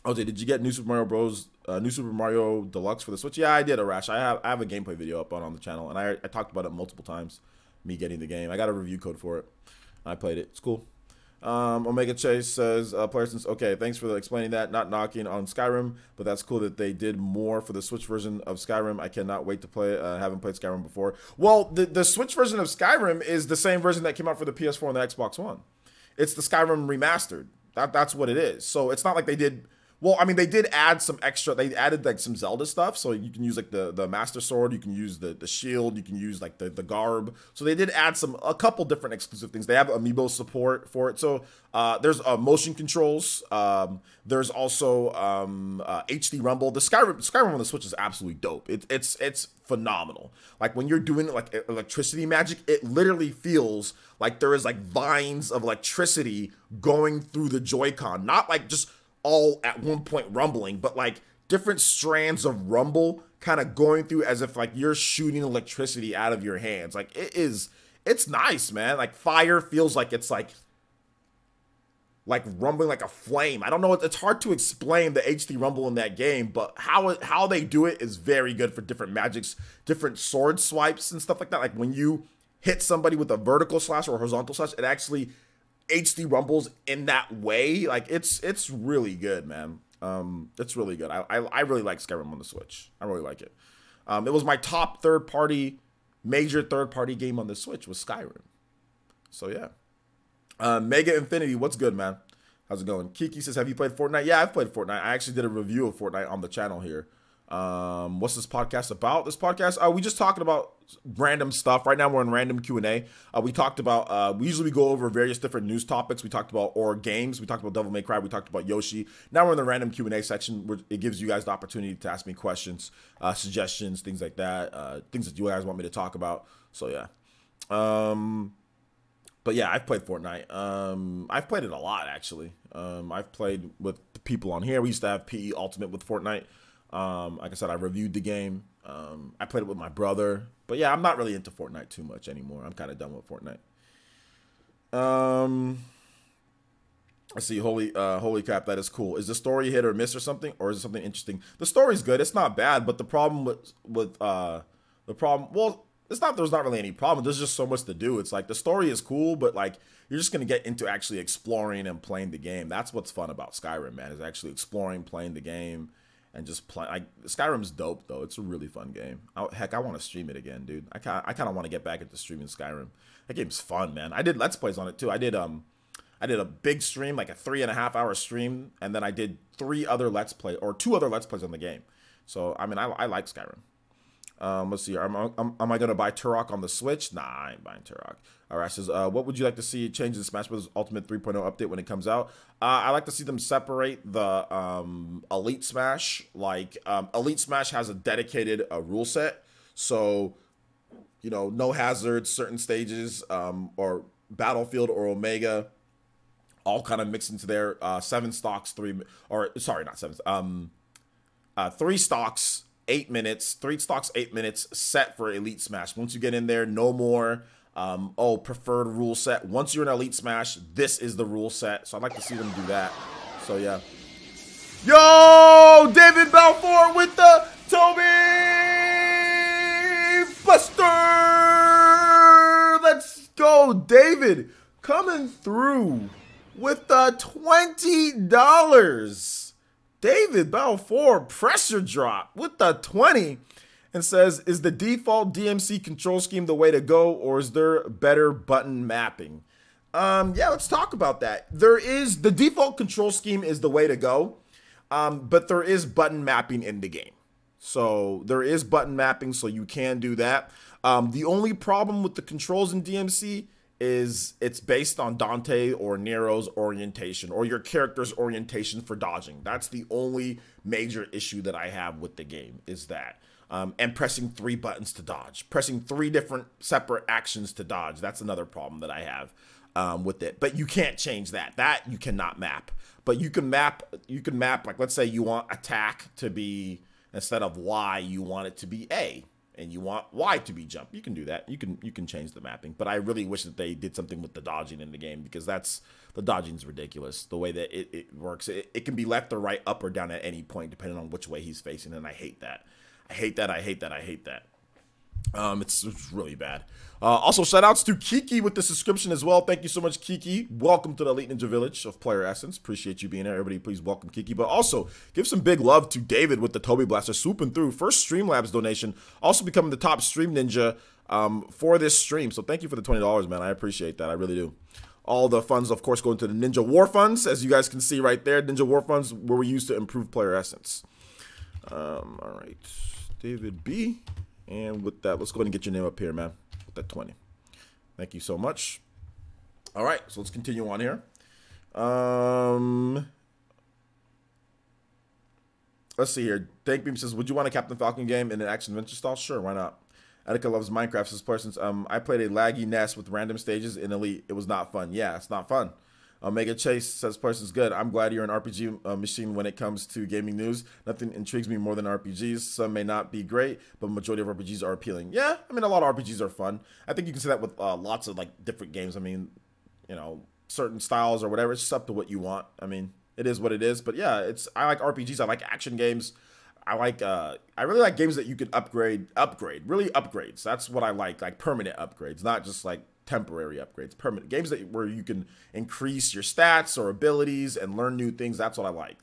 OJ, did you get New Super Mario Deluxe for the Switch? Yeah, I did, Arash. I have a gameplay video up on the channel, and I talked about it multiple times, me getting the game. I got a review code for it. I played it. It's cool. Omega Chase says, okay, thanks for explaining that. Not knocking on Skyrim, but that's cool that they did more for the Switch version of Skyrim. I cannot wait to play it. I haven't played Skyrim before. Well, the Switch version of Skyrim is the same version that came out for the PS4 and the Xbox One. It's the Skyrim remastered. That's what it is. So it's not like they did... Well, I mean, they did add some extra. They added like some Zelda stuff, so you can use like the Master Sword, you can use the shield, you can use like the garb. So they did add a couple different exclusive things. They have amiibo support for it. So there's motion controls. There's also HD Rumble. The Skyrim on the Switch is absolutely dope. It's phenomenal. Like when you're doing like electricity magic, it literally feels like there is like vines of electricity going through the Joy-Con, not like just all at one point rumbling, but like different strands of rumble kind of going through as if like you're shooting electricity out of your hands. Like it's nice, man. Like fire feels like it's like rumbling like a flame. I don't know. It's hard to explain the HD rumble in that game, but how they do it is very good for different magics, different sword swipes and stuff like that. Like when you hit somebody with a vertical slash or horizontal slash, it actually HD rumbles in that way. Like it's really good, man. It's really good. I really like Skyrim on the Switch. I really like it. It was my top major third party game on the Switch was Skyrim. So yeah. Mega Infinity, what's good, man? How's it going? Kiki says, have you played Fortnite? Yeah, I've played Fortnite. I actually did a review of Fortnite on the channel here. What's this podcast about? This podcast, we just talking about random stuff. Right now we're in random Q&A. We talked about, we usually go over various different news topics. We talked about games. We talked about Devil May Cry. We talked about Yoshi. Now we're in the random Q&A section where it gives you guys the opportunity to ask me questions, suggestions, things like that, things that you guys want me to talk about. So yeah. But yeah, I've played Fortnite. I've played it a lot, actually. I've played with the people on here. We used to have PE Ultimate with Fortnite. Like I said, I reviewed the game. I played it with my brother. But yeah, I'm not really into Fortnite too much anymore. I'm kind of done with Fortnite. Let's see. Holy crap, that is cool. Is the story hit or miss or something? Or is it something interesting? The story's good. It's not bad. But the problem well, it's not, there's not really any problem. There's just so much to do. It's like the story is cool, but like you're just going to get into actually exploring and playing the game. That's what's fun about Skyrim, man, is actually exploring, playing the game. And just play. Like Skyrim's dope though. It's a really fun game. Heck, I want to stream it again, dude. I kind of want to get back into streaming Skyrim. That game's fun, man. I did Let's Plays on it too. I did a big stream, like a 3.5 hour stream, and then I did 2 other Let's Plays on the game. So I mean, I like Skyrim. Let's see. Am I gonna buy Turok on the Switch? Nah, I ain't buying Turok. Alright, says, what would you like to see change in Smash Bros. Ultimate 3.0 update when it comes out? I like to see them separate the Elite Smash. Like Elite Smash has a dedicated rule set, so you know, no hazards, certain stages, or Battlefield or Omega, all kind of mixed into there. 7 stocks, 3 stocks. 8 minutes, 3 stocks, 8 minutes set for Elite Smash. Once you get in there, no more, preferred rule set. Once you're in Elite Smash, this is the rule set. So I'd like to see them do that. So yeah. Yo, David Balfour with the Toby Buster. Let's go, David, coming through with the $20. David Balfour pressure drop with the 20 and says, is the default DMC control scheme the way to go, or is there better button mapping? Yeah, let's talk about that. There is the default control scheme is the way to go, but there is button mapping in the game. So there is button mapping, so you can do that. The only problem with the controls in DMC is it's based on Dante or Nero's orientation or your character's orientation for dodging. That's the only major issue that I have with the game is that. And pressing 3 buttons to dodge. Pressing 3 different separate actions to dodge. That's another problem that I have with it. But you can't change that. That you cannot map. But you can map, like, let's say you want attack to be, instead of Y, you want it to be A. And you want Y to be jump. You can do that. You can change the mapping. But I really wish that they did something with the dodging in the game, because the dodging's ridiculous. The way that it works. It can be left or right, up or down at any point, depending on which way he's facing. And I hate that. I hate that. It's really bad. Also, shout outs to Kiki with the subscription as well. Thank you so much, Kiki. Welcome to the Elite Ninja Village of Player Essence. Appreciate you being here. Everybody, please welcome Kiki. But also, give some big love to David with the Toby Blaster, swooping through. First Streamlabs donation. Also becoming the top stream ninja for this stream. So thank you for the $20, man. I appreciate that. I really do. All the funds, of course, go into the Ninja War Funds, as you guys can see right there. Ninja War Funds, where we use to improve Player Essence. All right. David B. And with that, let's go ahead and get your name up here, man. With that 20. Thank you so much. All right, so let's continue on here. Let's see here. Dankbeam says, would you want a Captain Falcon game in an action adventure style? Sure, why not? Etika loves Minecraft. Says persons, I played a laggy nest with random stages in Elite. It was not fun. Yeah, it's not fun. Omega Chase says, person's good. I'm glad you're an RPG machine when it comes to gaming news. Nothing intrigues me more than RPGs. Some may not be great, but majority of RPGs are appealing. Yeah, I mean, a lot of RPGs are fun. I think you can say that with lots of, like, different games. I mean, you know, certain styles or whatever. It's just up to what you want. I mean, it is what it is. But yeah, I like RPGs. I like action games. I really like games that you can upgrade, really upgrades. That's what I like permanent upgrades, not just like temporary upgrades, permanent games where you can increase your stats or abilities and learn new things. That's what I like.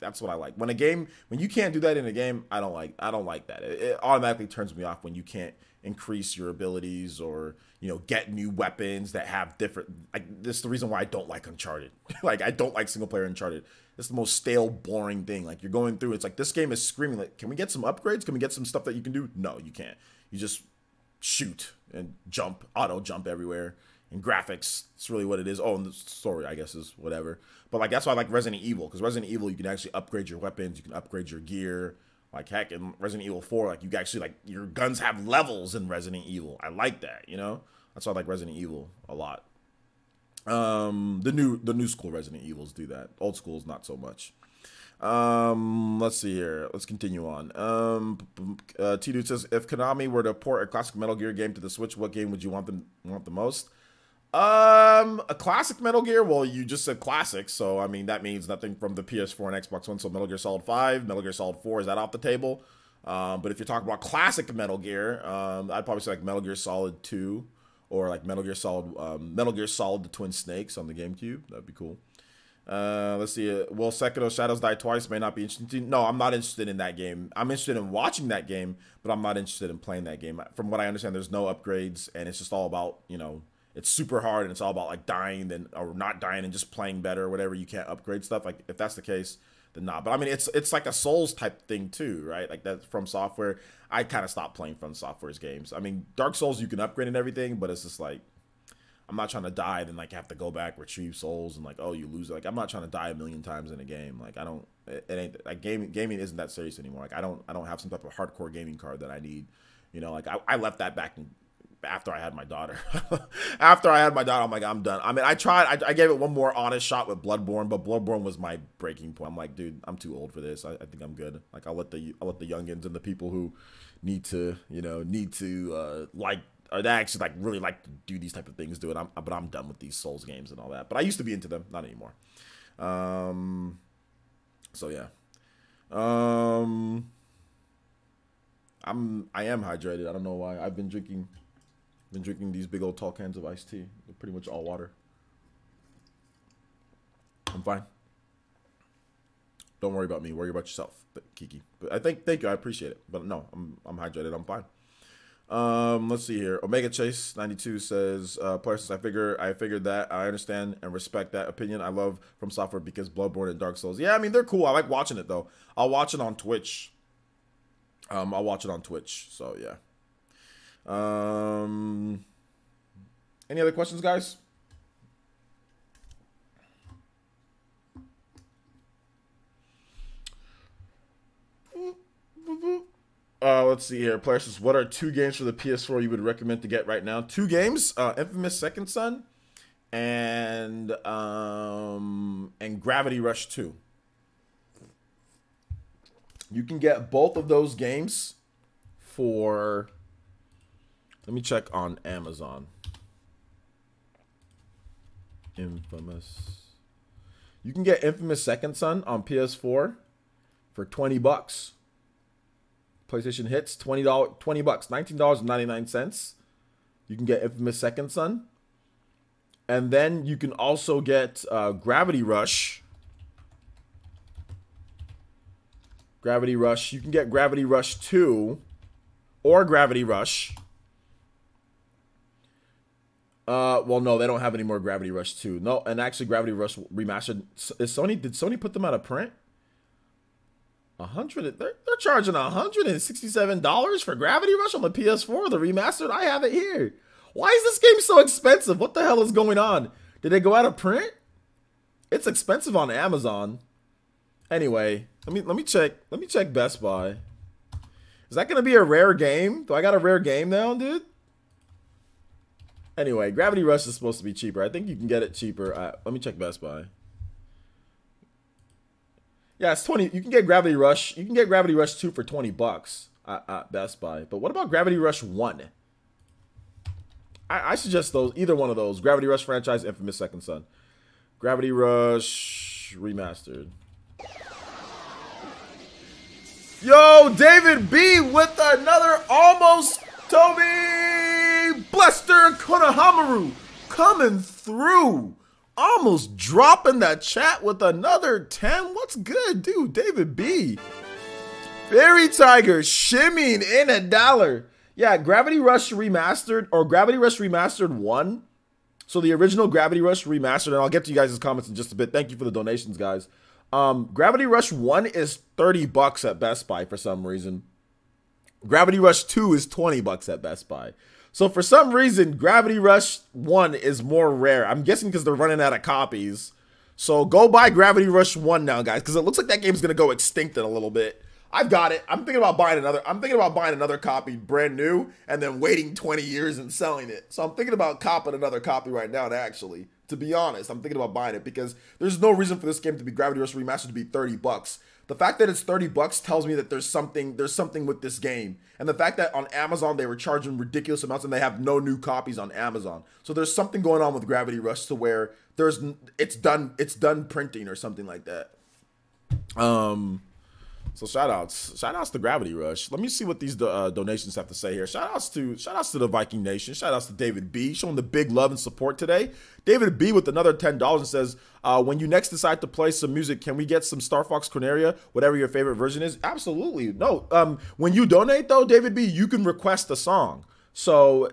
When you can't do that in a game, I don't like that. It automatically turns me off when you can't increase your abilities or, you know, get new weapons that have different, like, this is the reason why I don't like Uncharted. Like, I don't like single player Uncharted. It's the most stale, boring thing. Like, you're going through, it's like, this game is screaming, like, can we get some upgrades? Can we get some stuff that you can do? No, you can't. You just shoot and jump, auto jump everywhere. And graphics, it's really what it is. Oh, and the story, I guess, is whatever. But, like, that's why I like Resident Evil, because Resident Evil, you can actually upgrade your weapons, you can upgrade your gear. Like, heck, in Resident Evil 4, like, you can actually, like, your guns have levels in Resident Evil. I like that, you know? That's why I like Resident Evil a lot. The new school Resident Evils do that. Old schools, not so much. Let's see here. Let's continue on. T-Dude says, if Konami were to port a classic Metal Gear game to the Switch, what game would you want the most? A classic Metal Gear? Well, you just said classic, so I mean that means nothing from the PS4 and Xbox One. So Metal Gear Solid 5, Metal Gear Solid 4, is that off the table? But if you're talking about classic Metal Gear, I'd probably say like Metal Gear Solid 2 or like Metal Gear Solid the Twin Snakes on the GameCube. That'd be cool. Let's see. Will Sekiro Shadows Die Twice may not be interesting. No, I'm not interested in that game. I'm interested in watching that game, but I'm not interested in playing that game. From what I understand, there's no upgrades, and it's just all about, you know, it's super hard, and it's all about like dying or not dying and just playing better or whatever. You can't upgrade stuff. Like, if that's the case, then not. But I mean, it's like a Souls type thing too, right? Like, that's From Software. I kind of stopped playing From Software's games. I mean, Dark Souls you can upgrade and everything, but it's just like, I'm not trying to die and like have to go back, retrieve souls, and like, oh, you lose it. Like, I'm not trying to die a million times in a game. Like, I don't. It ain't like gaming isn't that serious anymore. Like, I don't have some type of hardcore gaming card that I need. You know, like I left that back after I had my daughter. After I had my daughter, I'm like, I'm done. I mean, I tried. I gave it one more honest shot with Bloodborne, but Bloodborne was my breaking point. I'm like, dude, I'm too old for this. I think I'm good. Like, I'll let the youngins and the people who need to like, or they actually like really like to do these type of things do it. But I'm done with these Souls games and all that. But I used to be into them, not anymore. So yeah. I am hydrated. I don't know why. I've been drinking these big old tall cans of iced tea. They're pretty much all water. I'm fine. Don't worry about me. Worry about yourself, but Kiki. But thank you. I appreciate it. But no, I'm hydrated. I'm fine. Let's see here. Omega Chase 92 says, "Since I figured that I understand and respect that opinion. I love From Software because Bloodborne and Dark Souls. Yeah, I mean they're cool. I like watching it though. I'll watch it on Twitch. I'll watch it on Twitch. So yeah. Any other questions, guys? Let's see here. Player says, what are 2 games for the PS4 you would recommend to get right now? 2 games, Infamous Second Son and Gravity Rush 2. You can get both of those games for, let me check on Amazon. Infamous. You can get Infamous Second Son on PS4 for $20. PlayStation Hits, $20, $19.99. You can get Infamous Second Son. And then you can also get Gravity Rush. Gravity Rush. You can get Gravity Rush 2 or Gravity Rush. Well, no, they don't have any more Gravity Rush 2. No, and actually Gravity Rush Remastered. Did Sony put them out of print? They're charging $167 for Gravity Rush on the PS4, the remastered. I have it here. Why is this game so expensive? What the hell is going on? Did they go out of print? It's expensive on Amazon. Anyway, let me check Best Buy. Is that gonna be a rare game? Do I got a rare game now, dude? Anyway, Gravity Rush is supposed to be cheaper. I think you can get it cheaper. Let me check Best Buy. Yeah, it's 20. You can get Gravity Rush. You can get Gravity Rush 2 for $20 at Best Buy. But what about Gravity Rush 1? I suggest those. Either one of those. Gravity Rush franchise, Infamous Second Son. Gravity Rush Remastered. Yo, David B with another almost Toby Blaster Konohamaru coming through. Almost dropping that chat with another 10. What's good, dude? David B. Fairy Tiger shimmying in $1. Yeah, Gravity Rush Remastered or Gravity Rush Remastered 1. So the original Gravity Rush Remastered, and I'll get to you guys' comments in just a bit. Thank you for the donations, guys. Gravity Rush 1 is $30 at Best Buy for some reason. Gravity Rush 2 is $20 at Best Buy. So for some reason, Gravity Rush 1 is more rare. I'm guessing because they're running out of copies. So go buy Gravity Rush 1 now, guys, because it looks like that game's gonna go extinct in a little bit. I've got it. I'm thinking about buying another copy brand new and then waiting 20 years and selling it. So I'm thinking about copping another copy right now, actually. To be honest, I'm thinking about buying it because there's no reason for this game to be Gravity Rush Remastered to be $30. The fact that it's $30 tells me that there's something with this game. And the fact that on Amazon they were charging ridiculous amounts and they have no new copies on Amazon. So there's something going on with Gravity Rush to where it's done printing or something like that. So shout outs to Gravity Rush. Let me see what these donations have to say here. Shout outs to the Viking Nation. Shout outs to David B showing the big love and support today. David B with another $10 and says, when you next decide to play some music, can we get some Star Fox Corneria, whatever your favorite version is? Absolutely. No. When you donate though, David B, you can request a song. So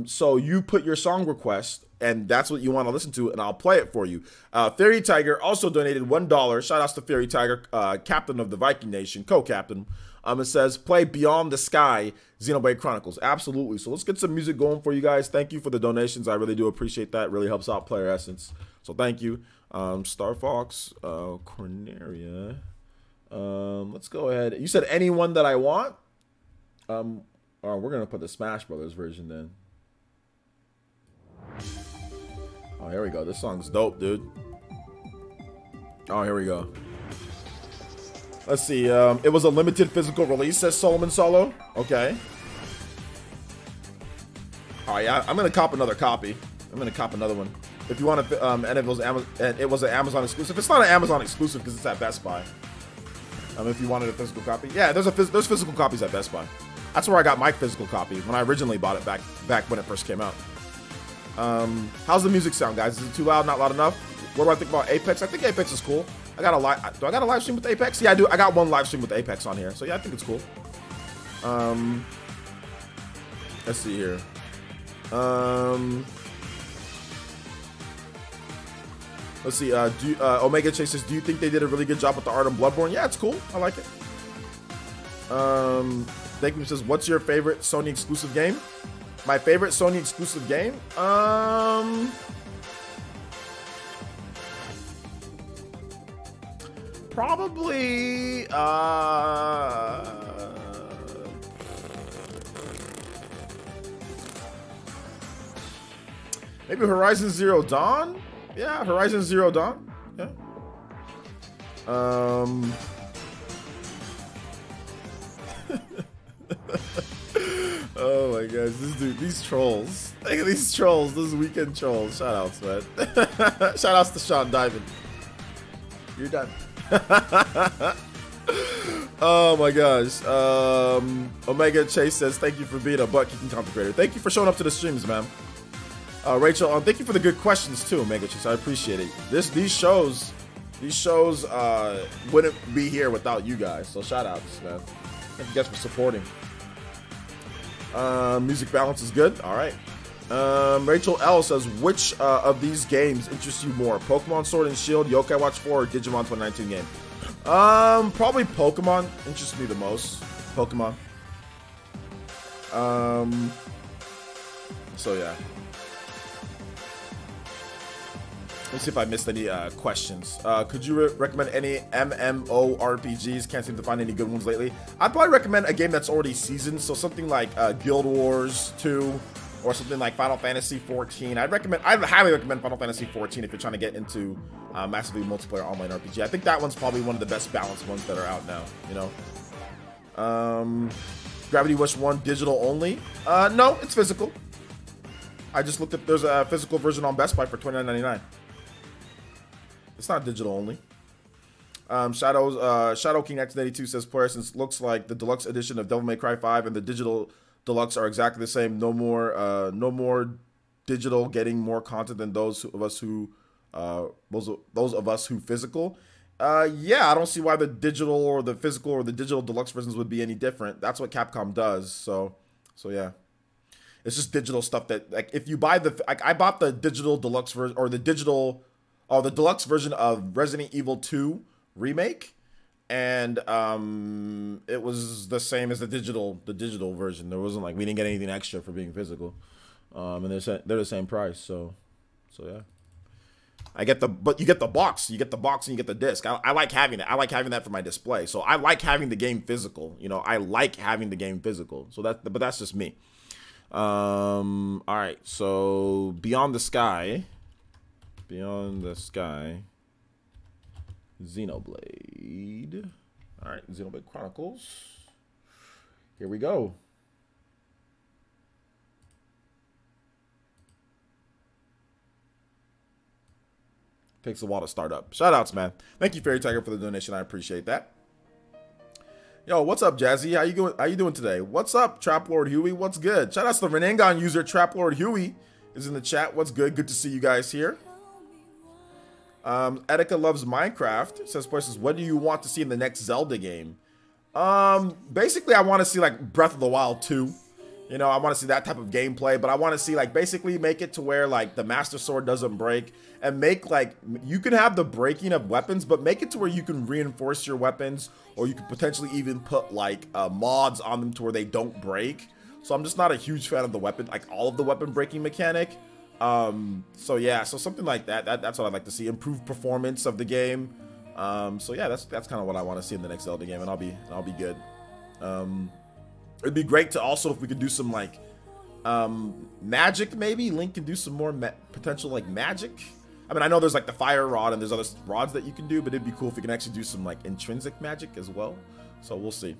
you put your song request and that's what you want to listen to, and I'll play it for you. Fairy Tiger also donated $1. Shout outs to Fairy Tiger, captain of the Viking Nation, co-captain. It says, play Beyond the Sky, Xenoblade Chronicles. Absolutely. So let's get some music going for you guys. Thank you for the donations. I really do appreciate that. It really helps out Player Essence. So thank you. Star Fox, Corneria. Let's go ahead. You said anyone that I want? We're going to put the Smash Brothers version then. Oh, here we go. This song's dope, dude. Oh, here we go. Let's see. It was a limited physical release, says Solomon Solo. Okay. Oh, yeah. I'm going to cop another copy. I'm going to cop another one. If you want to, and it was an Amazon exclusive. It's not an Amazon exclusive because it's at Best Buy. If you wanted a physical copy. Yeah, there's physical copies at Best Buy. That's where I got my physical copy when I originally bought it back when it first came out. How's the music sound, guys? Is it too loud? Not loud enough? What do I think about Apex? I think Apex is cool. Do I got a live stream with Apex? Yeah, I do. I got one live stream with Apex on here, so yeah, I think it's cool. Let's see here. Let's see. Omega Chase says, do you think they did a really good job with the art on Bloodborne? Yeah, it's cool. I like it. Thank you. Says, what's your favorite Sony exclusive game? My favorite Sony exclusive game? Probably maybe Horizon Zero Dawn? Yeah, Horizon Zero Dawn. Yeah. Oh my gosh, this dude, these trolls. Look at these trolls, those weekend trolls. Shoutouts, man. Shoutouts to Sean Diamond. You're done. Oh my gosh. Omega Chase says, thank you for being a butt-kicking content creator. Thank you for showing up to the streams, man. Rachel, thank you for the good questions too, Omega Chase. I appreciate it. These shows wouldn't be here without you guys. So shout outs, man. Thank you guys for supporting. Music balance is good. All right. Rachel L says, which of these games interests you more? Pokemon Sword and Shield, Yokai Watch 4, or Digimon 2019 game? Probably Pokemon interests me the most. Pokemon. So yeah. Let's see if I missed any questions. Could you recommend any MMORPGs? Can't seem to find any good ones lately. I'd probably recommend a game that's already seasoned, so something like Guild Wars 2 or something like Final Fantasy 14. I'd highly recommend Final Fantasy 14 if you're trying to get into massively multiplayer online RPG. I think that one's probably one of the best balanced ones that are out now, you know. Gravity Rush 1 digital only? No, it's physical. I just looked at, there's a physical version on Best Buy for $29.99. It's not digital only. Shadow King X82 says, player, since looks like the deluxe edition of Devil May Cry 5 and the digital deluxe are exactly the same. No more digital getting more content than those of us who physical. Yeah, I don't see why the digital or the physical or the digital deluxe versions would be any different. That's what Capcom does. So yeah. It's just digital stuff that, like, if you buy I bought the digital deluxe version or the deluxe version of Resident Evil 2 Remake, and it was the same as the digital version. There wasn't, like, we didn't get anything extra for being physical, and they're the same price. So yeah. But you get the box, and you get the disc. I like having it. I like having that for my display. So I like having the game physical. You know, I like having the game physical. So but that's just me. All right. So Beyond the Sky, Xenoblade. All right, Xenoblade Chronicles. Here we go. Takes a while to start up. Shout outs, man. Thank you, Fairy Tiger, for the donation. I appreciate that. Yo, what's up, Jazzy? How you doing today? What's up, Trap Lord Huey? What's good? Shout outs to the Renangon user, Trap Lord Huey is in the chat. What's good? Good to see you guys here. Etika loves Minecraft. Says, what do you want to see in the next Zelda game? Basically, I want to see, like, Breath of the Wild 2. You know, I want to see that type of gameplay, but I want to see, like, basically make it to where, like, the Master Sword doesn't break, and make, like, you can have the breaking of weapons, but make it to where you can reinforce your weapons, or you could potentially even put, like, mods on them to where they don't break. So I'm just not a huge fan of the weapon, like, all of the weapon breaking mechanic. So yeah, so something like that. That's what I'd like to see. Improved performance of the game. So yeah, that's kind of what I want to see in the next Zelda game, and I'll be good. It'd be great to also, if we could do some, like, magic, maybe Link can do some more potential, like, magic. I mean, I know there's, like, the fire rod and there's other rods that you can do, but it'd be cool if we can actually do some, like, intrinsic magic as well. So we'll see.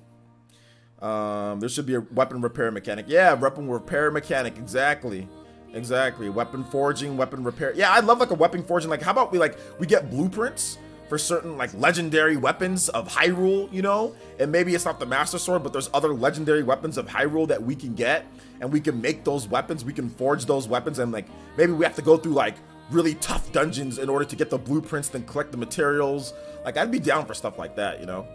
There should be a weapon repair mechanic. Yeah, weapon repair mechanic. Exactly. Weapon forging, weapon repair. Yeah, I love, like, a weapon forging. Like, how about we get blueprints for certain, like, legendary weapons of Hyrule, you know? And maybe it's not the Master Sword, but there's other legendary weapons of Hyrule that we can get, and we can make those weapons, we can forge those weapons, and, like, maybe we have to go through, like, really tough dungeons in order to get the blueprints, then collect the materials. Like, I'd be down for stuff like that, you know?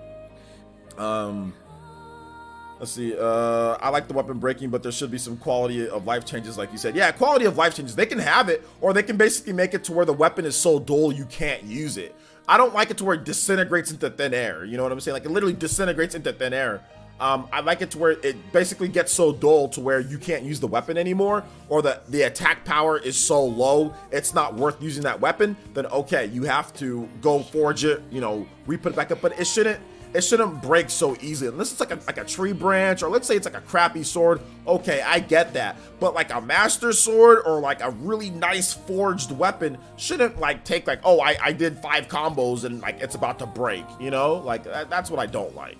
Let's see. I like the weapon breaking, but there should be some quality of life changes, like you said. Yeah, quality of life changes. They can have it, or they can basically make it to where the weapon is so dull you can't use it. I don't like it to where it disintegrates into thin air. You know what I'm saying? Like, it literally disintegrates into thin air. I like it to where it basically gets so dull to where you can't use the weapon anymore, or the attack power is so low it's not worth using that weapon. Then okay, you have to go forge it, you know, re-put it back up. But it shouldn't break so easily unless it's like a tree branch, or let's say it's like a crappy sword. Okay, I get that, but like a master sword or like a really nice forged weapon shouldn't like take like, oh, I did 5 combos and like it's about to break, you know? Like that's what I don't like.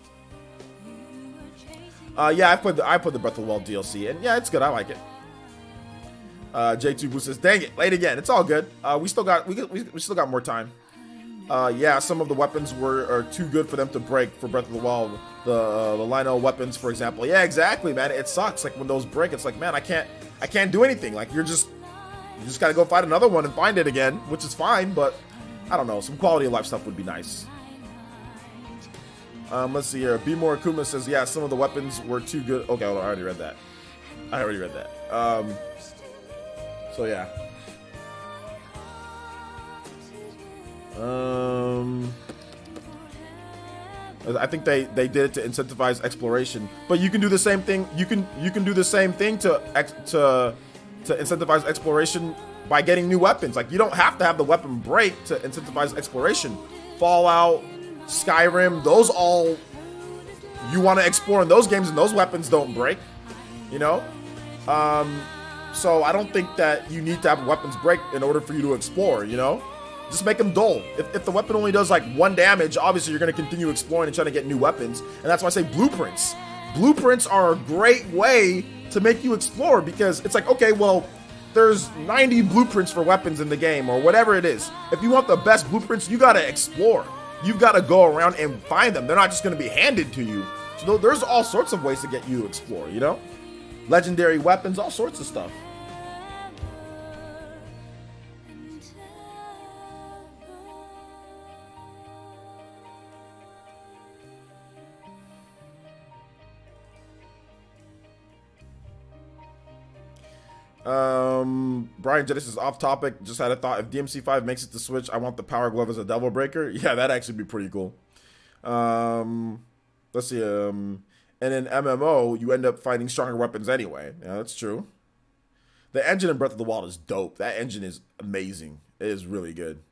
Yeah, I put the Breath of the Wild DLC, and yeah, it's good. I like it. J2 Boo says, "Dang it, late again. It's all good. We still got more time." Yeah, some of the weapons are too good for them to break for Breath of the Wild. The Lino weapons, for example. Yeah, exactly, man. It sucks. Like when those break, it's like, man, I can't do anything. Like you just gotta go find another one and find it again, which is fine. But I don't know. Some quality of life stuff would be nice. Let's see here. Be More Akuma says, yeah, some of the weapons were too good. Okay, hold on, I already read that. So yeah. I think they did it to incentivize exploration, but you can do the same thing. You can do the same thing to incentivize exploration by getting new weapons. Like you don't have to have the weapon break to incentivize exploration. Fallout, Skyrim, those all you want to explore in those games, and those weapons don't break, you know. So I don't think that you need to have weapons break in order for you to explore, you know. Just make them dull. If the weapon only does like 1 damage, obviously you're going to continue exploring and trying to get new weapons. And that's why I say blueprints. Blueprints are a great way to make you explore, because it's like, okay, well, there's 90 blueprints for weapons in the game or whatever it is. If you want the best blueprints, you got to explore. You've got to go around and find them. They're not just going to be handed to you. So there's all sorts of ways to get you to explore, you know? Legendary weapons, all sorts of stuff. Brian Jettis is off topic. Just had a thought. If DMC5 makes it to Switch, I want the Power Glove as a Devil Breaker. Yeah, that'd actually be pretty cool. Let's see. And in MMO, you end up finding stronger weapons anyway. Yeah, that's true. The engine in Breath of the Wild is dope. That engine is amazing. It is really good.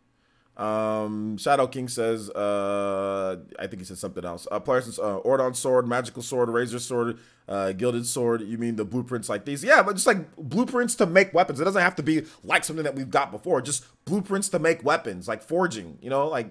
Shadow King says, I think he said something else. Players, Ordon Sword, Magical Sword, Razor Sword, Gilded Sword. You mean the blueprints like these? Yeah, but just like blueprints to make weapons. It doesn't have to be like something that we've got before. Just blueprints to make weapons, like forging. You know, like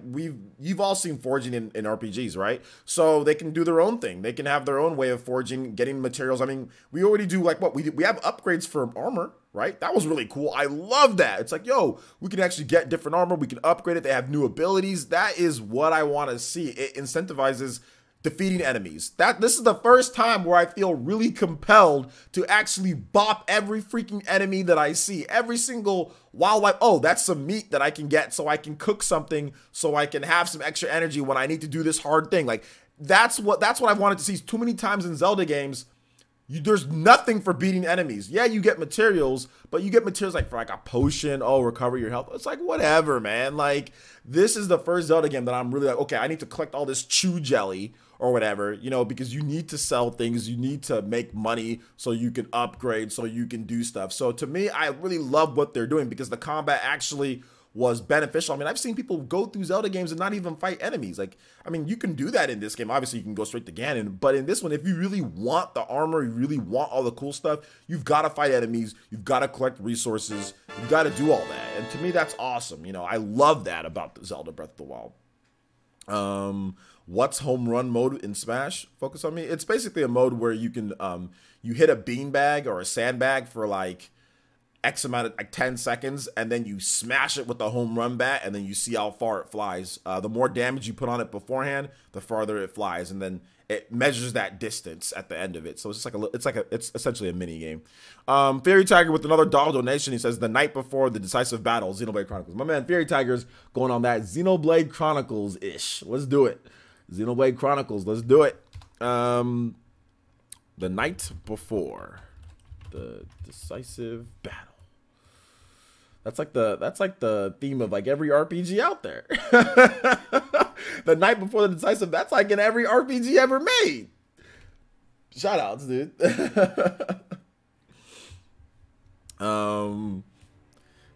you've all seen forging in RPGs, right? So they can do their own thing. They can have their own way of forging, getting materials. I mean, we already do like what we have upgrades for armor. Right? That was really cool. I love that. It's like, yo, we can actually get different armor. We can upgrade it. They have new abilities. That is what I want to see. It incentivizes defeating enemies. This is the first time where I feel really compelled to actually bop every freaking enemy that I see. Every single wildlife. Oh, that's some meat that I can get so I can cook something, so I can have some extra energy when I need to do this hard thing. Like that's what I wanted to see. Too many times in Zelda games, there's nothing for beating enemies. Yeah, you get materials, but you get materials like for like a potion, oh, recover your health. It's like, whatever, man. Like, this is the first Zelda game that I'm really like, okay, I need to collect all this chew jelly or whatever, you know, because you need to sell things. You need to make money so you can upgrade, so you can do stuff. So to me, I really love what they're doing because the combat actually was beneficial. I mean, I've seen people go through Zelda games and not even fight enemies. Like, I mean, you can do that in this game. Obviously, you can go straight to Ganon. But in this one, if you really want the armor, you really want all the cool stuff, you've got to fight enemies. You've got to collect resources. You've got to do all that. And to me, that's awesome. You know, I love that about the Zelda Breath of the Wild. What's home run mode in Smash? Focus on me. It's basically a mode where you can, you hit a beanbag or a sandbag for like X amount of like 10 seconds, and then you smash it with the home run bat, and then you see how far it flies. The more damage you put on it beforehand, the farther it flies, and then it measures that distance at the end of it. So it's just like it's essentially a mini game. Fairy Tiger with another dollar donation. He says the night before the decisive battle, Xenoblade Chronicles. My man Fairy Tiger's going on that Xenoblade Chronicles ish. Let's do it. Xenoblade Chronicles. Let's do it. The night before. The decisive battle. That's like the theme of like every RPG out there. The night before the decisive, that's like in every RPG ever made. Shoutouts, dude.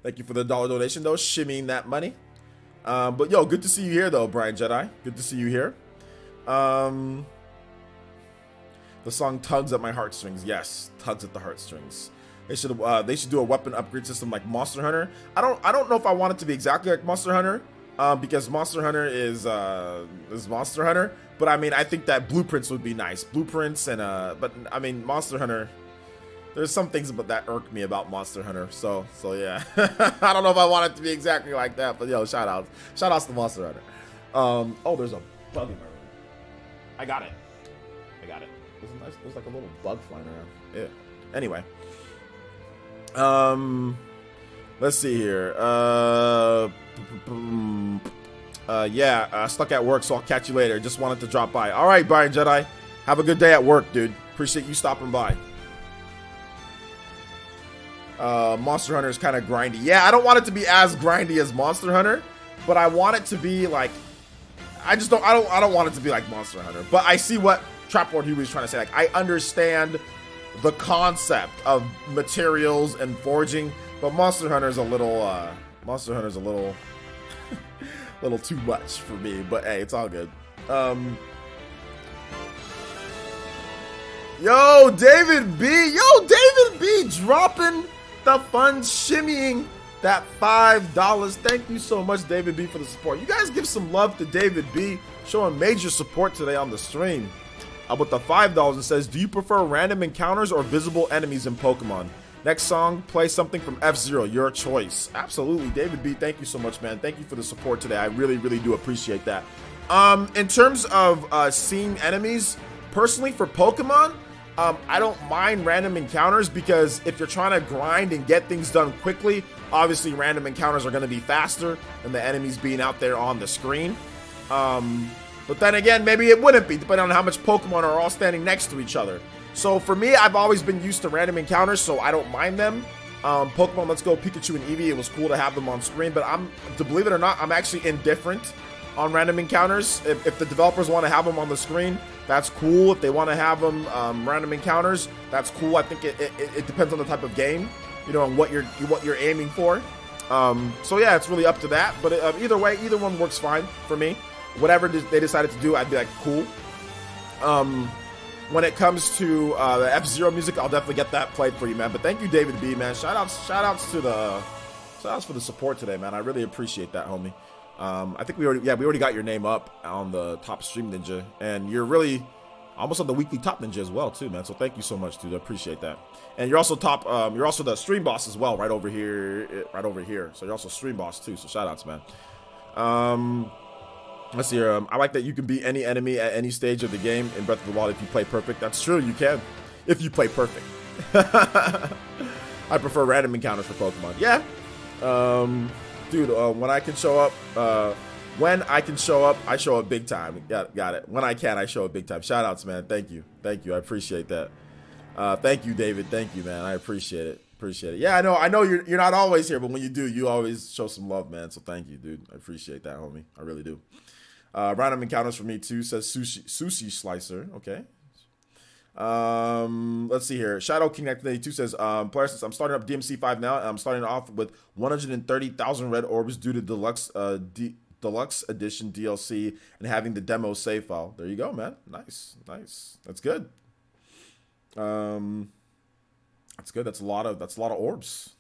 Thank you for the $1 donation though, shimmying that money. But yo, good to see you here though, Brian Jedi. Good to see you here. The song tugs at my heartstrings. Yes, tugs at the heartstrings. They should do a weapon upgrade system like Monster Hunter. I don't know if I want it to be exactly like Monster Hunter, because Monster Hunter is Monster Hunter. But I mean, I think that blueprints would be nice. Blueprints and but I mean, Monster Hunter. There's some things about that irk me about Monster Hunter. So yeah, I don't know if I want it to be exactly like that. But yo, shout outs to Monster Hunter. Oh, there's a bug in my room. I got it. There's like a little bug flying around. Yeah. Anyway. Let's see here. Stuck at work, so I'll catch you later. Just wanted to drop by. All right, Brian Jedi. Have a good day at work, dude. Appreciate you stopping by. Monster Hunter is kind of grindy. Yeah, I don't want it to be as grindy as Monster Hunter, but I want it to be like, I don't want it to be like Monster Hunter. But I see what Trapboard Huey is trying to say. Like, I understand the concept of materials and forging, but Monster Hunter is a little little too much for me. But hey, it's all good. Yo, David B dropping the funds, shimmying that $5. Thank you so much, David B, for the support. You guys give some love to David B, showing major support today on the stream. With the $5 and says, do you prefer random encounters or visible enemies in Pokemon? Next song, play something from F-Zero, your choice. Absolutely, David B, thank you so much, man. Thank you for the support today. I really, really do appreciate that. In terms of seeing enemies, personally for Pokemon, I don't mind random encounters because if you're trying to grind and get things done quickly, obviously random encounters are going to be faster than the enemies being out there on the screen. But then again, maybe it wouldn't be, depending on how much Pokemon are all standing next to each other. So for me, I've always been used to random encounters, so I don't mind them. Pokemon Let's Go Pikachu and Eevee, it was cool to have them on screen, but to believe it or not, I'm actually indifferent on random encounters. If the developers want to have them on the screen, that's cool. If they want to have them random encounters, that's cool. I think it depends on the type of game, you know, and what you're aiming for. So yeah, it's really up to that. But either way, either one works fine for me. Whatever they decided to do, I'd be like, cool. When it comes to the F-Zero music, I'll definitely get that played for you, man. But thank you, David B, man. Shout outs for the support today, man. I really appreciate that, homie. I think we already got your name up on the top stream ninja, and you're really almost on the weekly top ninja as well, too, man. So thank you so much, dude. I appreciate that. And you're also you're also the stream boss as well, right over here. So you're also stream boss too. So shout outs, man. Let's see here. I like that you can beat any enemy at any stage of the game in Breath of the Wild if you play perfect. That's true, you can. If you play perfect. I prefer random encounters for Pokemon. Yeah. Dude, when I can show up, I show up big time. Got it. When I can, I show up big time. Shout outs, man. Thank you. I appreciate that. Thank you, David. Thank you, man. I appreciate it. Yeah, I know you're not always here, but when you do, you always show some love, man. So thank you, dude. I appreciate that, homie. I really do. Random encounters for me too, says sushi slicer. Okay. Let's see here. Shadow King 82 says, player, since I'm starting up DMC 5 now, and I'm starting off with 130,000 red orbs due to deluxe edition DLC and having the demo save file. There you go, man. Nice. That's good. That's good. That's a lot of orbs.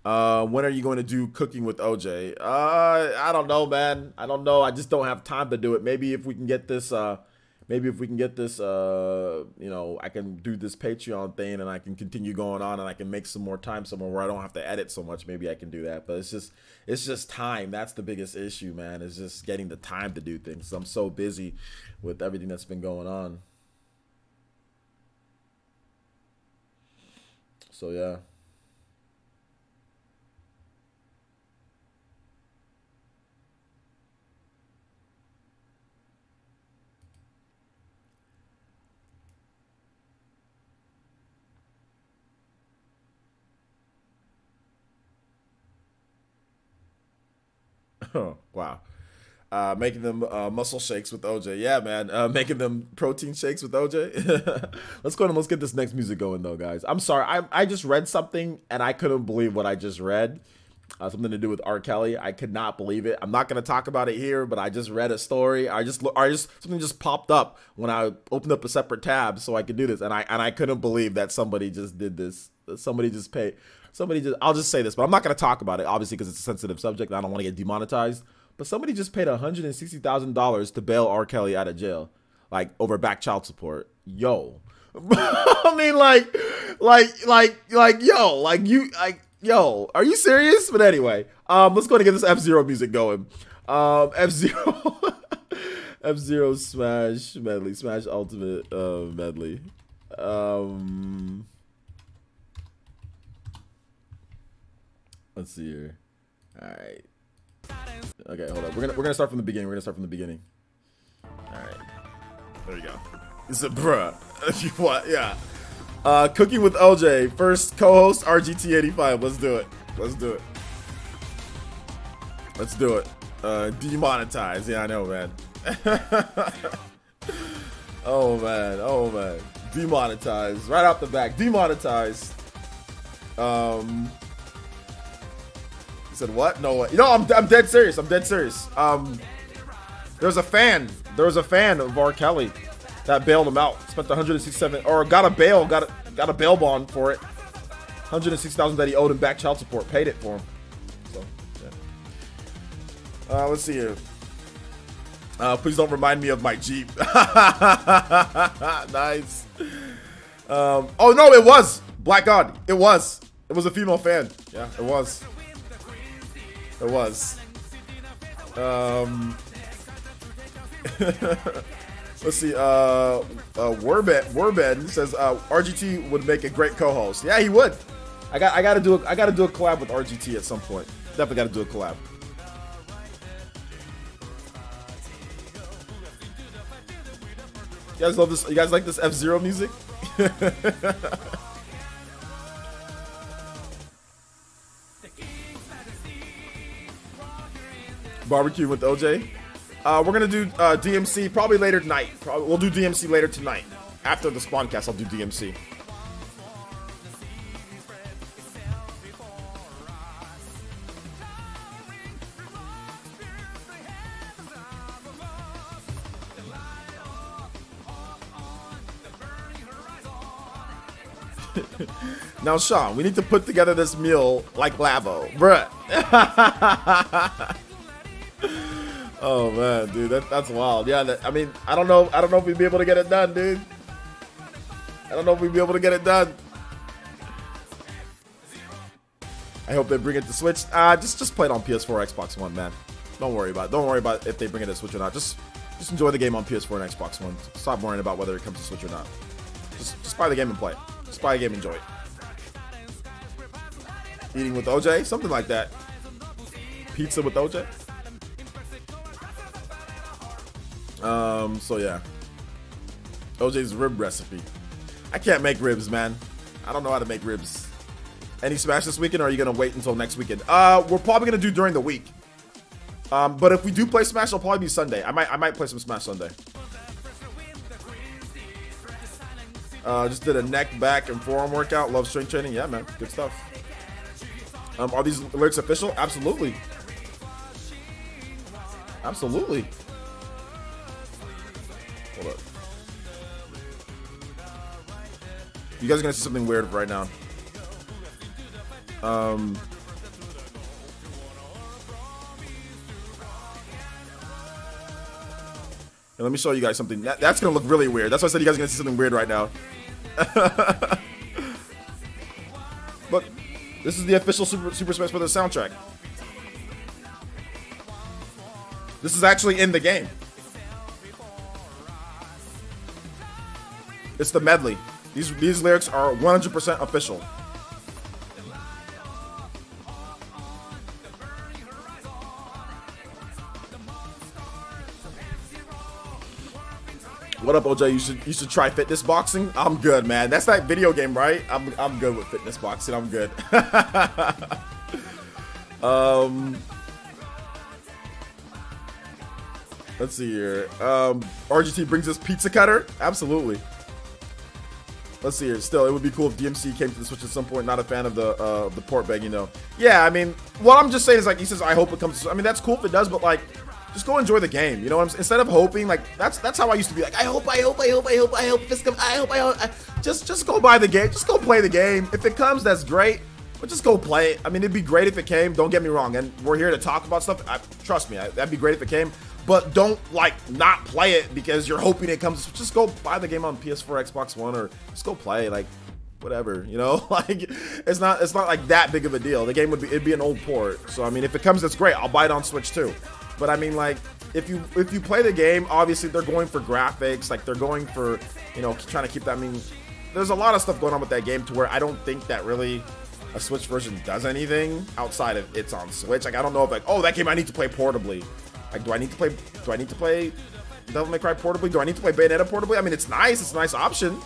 When are you going to do cooking with OJ? I don't know, man. I don't know. I just don't have time to do it. Maybe if we can get this, you know, I can do this Patreon thing and I can continue going on and I can make some more time somewhere where I don't have to edit so much. Maybe I can do that. But it's just time. That's the biggest issue, man. It's just getting the time to do things. I'm so busy with everything that's been going on. So yeah. Oh, wow. Making them muscle shakes with OJ. Yeah, man. Making them protein shakes with OJ. Let's go ahead and let's get this next music going, though, guys. I'm sorry. I just read something, and I couldn't believe what I just read. Something to do with R. Kelly. I could not believe it. I'm not going to talk about it here, but I just read a story. Something just popped up when I opened up a separate tab so I could do this, and I couldn't believe that somebody just did this. I'll just say this, but I'm not going to talk about it, obviously, because it's a sensitive subject, and I don't want to get demonetized. But somebody just paid $160,000 to bail R. Kelly out of jail, like over back child support. Yo, I mean, yo, are you serious? But anyway, let's go and get this F-Zero music going. F-Zero, F-Zero Smash medley, Smash Ultimate medley. Let's see here. All right. Okay, hold up. We're gonna start from the beginning. All right. There you go. It's a bruh. What? Yeah. Cooking with OJ. First co-host RGT85. Let's do it. Demonetized. Yeah, I know, man. Oh man. Demonetized. Right off the back. Demonetized. Said what? No, you know, I'm dead serious. There was a fan of R. Kelly that bailed him out. Spent 167 or got a bail bond for it. 160,000 that he owed him back child support. Paid it for him. So yeah. Let's see here. Please don't remind me of my Jeep. Nice. Oh no, it was Black God. It was a female fan. Yeah, it was. Let's see. Werbed says RGT would make a great co-host. Yeah, he would. I gotta do a collab with RGT at some point. Definitely gotta do a collab. You guys love this? You guys like this F-Zero music? Barbecue with OJ. We're gonna do DMC probably later tonight. We'll do DMC later tonight. After the Spawncast, I'll do DMC. Now, Sean, we need to put together this meal like Labo, bruh. Oh man, dude, that's wild. Yeah, I mean, I don't know if we'd be able to get it done, dude. I hope they bring it to Switch. Just play it on PS4 or Xbox One, man. Don't worry about if they bring it to Switch or not. Just enjoy the game on PS4 and Xbox One. Stop worrying about whether it comes to Switch or not. Just buy the game and play it. Just buy a game and enjoy it. Eating with OJ, something like that. Pizza with OJ. So yeah. OJ's rib recipe. I can't make ribs, man. I don't know how to make ribs. Any Smash this weekend, or are you gonna wait until next weekend? We're probably gonna do during the week. But if we do play Smash, it'll probably be Sunday. I might play some Smash Sunday. Just did a neck, back, and forearm workout. Love strength training. Yeah, man. Good stuff. Are these lyrics official? Absolutely. Absolutely. Hold up. You guys are gonna see something weird right now. And let me show you guys something. That's gonna look really weird. That's why I said you guys are gonna see something weird right now. Look, this is the official Super Smash Bros. Soundtrack. This is actually in the game. It's the medley. These lyrics are 100% official. What up, OJ? You should try fitness boxing. I'm good, man. That's that video game, right? I'm good with fitness boxing. I'm good. Let's see here. RGT brings us pizza cutter. Absolutely. Let's see here. Still, it would be cool if DMC came to the Switch at some point. Not a fan of the port begging though. Yeah, I mean, what I'm just saying is like he says, I hope it comes. I mean, that's cool if it does, but like, just go enjoy the game. You know what I'm saying? Instead of hoping, like that's how I used to be. Like, I hope this comes. I hope. Just go buy the game. Just go play the game. If it comes, that's great. But just go play it. I mean, it'd be great if it came. Don't get me wrong. And we're here to talk about stuff. Trust me, that'd be great if it came. But don't like not play it because you're hoping it comes. Just go buy the game on PS4, Xbox One, or just go play. Like, whatever, you know. Like, it's not like that big of a deal. The game it'd be an old port. So I mean, if it comes, that's great. I'll buy it on Switch too. But I mean, like, if you play the game, obviously they're going for graphics. Like, they're going for, you know, trying to keep that. I mean, there's a lot of stuff going on with that game to where I don't think that really a Switch version does anything outside of it's on Switch. Like, I don't know if like, oh, that game I need to play portably. Like, do I need to play Devil May Cry portably? Do I need to play Bayonetta portably? I mean, it's nice. It's a nice option.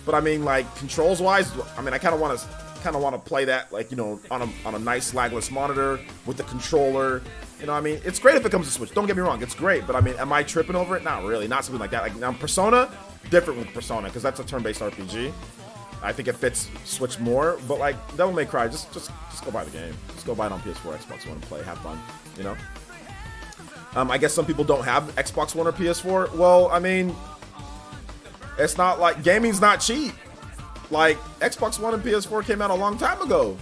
But I mean, like, controls wise, I mean, I kind of want to play that, like, you know, on a nice lagless monitor with the controller. You know, I mean, it's great if it comes to Switch. Don't get me wrong, it's great. But I mean, am I tripping over it? Not really. Not something like that. Like, now Persona, different with Persona because that's a turn-based RPG. I think it fits Switch more. But like Devil May Cry, just go buy the game. Just go buy it on PS4, Xbox One, and play. Have fun. You know. I guess some people don't have Xbox One or PS4. Well, I mean, it's not like gaming's not cheap. Like, Xbox One and PS4 came out a long time ago.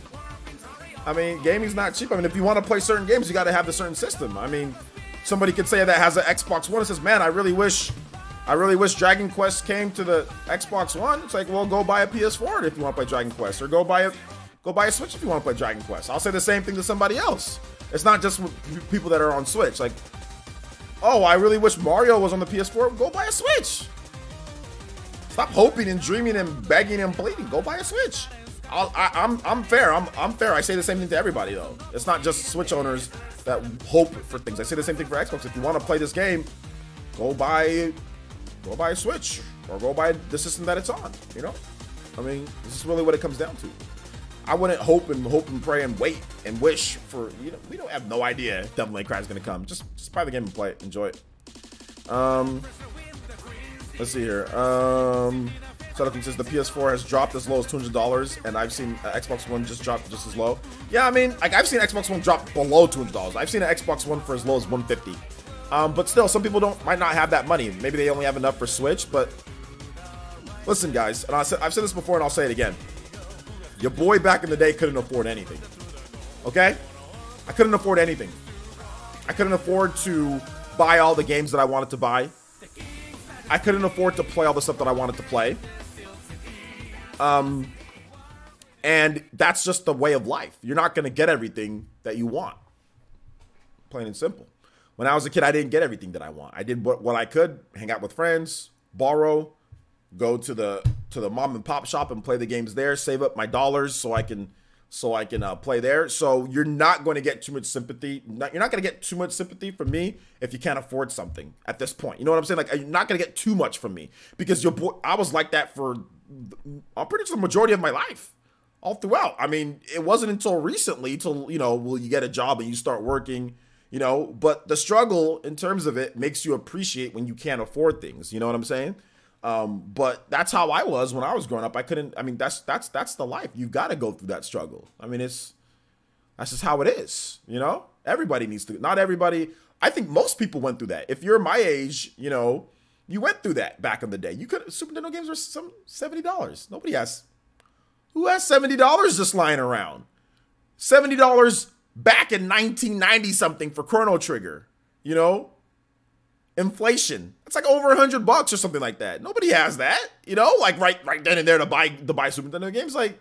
I mean, gaming's not cheap. I mean, if you want to play certain games, you got to have the certain system. I mean, somebody could say that has an Xbox One and says, man, I really wish Dragon Quest came to the Xbox One. It's like, well, go buy a PS4 if you want to play Dragon Quest, or go buy a Switch if you want to play Dragon Quest. I'll say the same thing to somebody else. It's not just with people that are on Switch. Like, oh, I really wish Mario was on the PS4. Go buy a Switch. Stop hoping and dreaming and begging and pleading. Go buy a Switch. I'm fair. I'm fair. I say the same thing to everybody though. It's not just Switch owners that hope for things. I say the same thing for Xbox. If you want to play this game, go buy a Switch or go buy the system that it's on. You know, I mean, this is really what it comes down to. I wouldn't hope and pray and wait and wish for, you know, we don't have no idea if Devil May Cry is gonna come. Just buy the game and play it, enjoy it. Let's see here. Settleton says the PS4 has dropped as low as $200, and I've seen Xbox One just drop just as low. Yeah, I mean, like, I've seen Xbox One drop below $200. I've seen an Xbox One for as low as $150. But still, some people might not have that money. Maybe they only have enough for Switch. But listen, guys, and I've said this before, and I'll say it again. Your boy back in the day couldn't afford anything. Okay? I couldn't afford anything. I couldn't afford to buy all the games that I wanted to buy. I couldn't afford to play all the stuff that I wanted to play. And that's just the way of life. You're not going to get everything that you want. Plain and simple. When I was a kid, I didn't get everything that I want. I did what I could, hang out with friends, borrow, go to the mom and pop shop and play the games there, save up my dollars so I can play there. So you're not going to get too much sympathy. You're not going to get too much sympathy from me if you can't afford something at this point. You know what I'm saying? Like, you're not going to get too much from me because I was like that for pretty much the majority of my life, all throughout. I mean, it wasn't until recently, you know, well, you get a job and you start working, you know, but the struggle in terms of it makes you appreciate when you can't afford things. You know what I'm saying? But that's how I was when I was growing up. I mean, that's the life. You got to go through that struggle. I mean, that's just how it is. You know, everybody needs to, not everybody. I think most people went through that. If you're my age, you know, you went through that back in the day. Super Nintendo games were some $70. Who has $70 just lying around? $70 back in 1990 something for Chrono Trigger, you know? Inflation. It's like over $100 or something like that. Nobody has that, you know, like right then and there to buy Super Nintendo games. Like,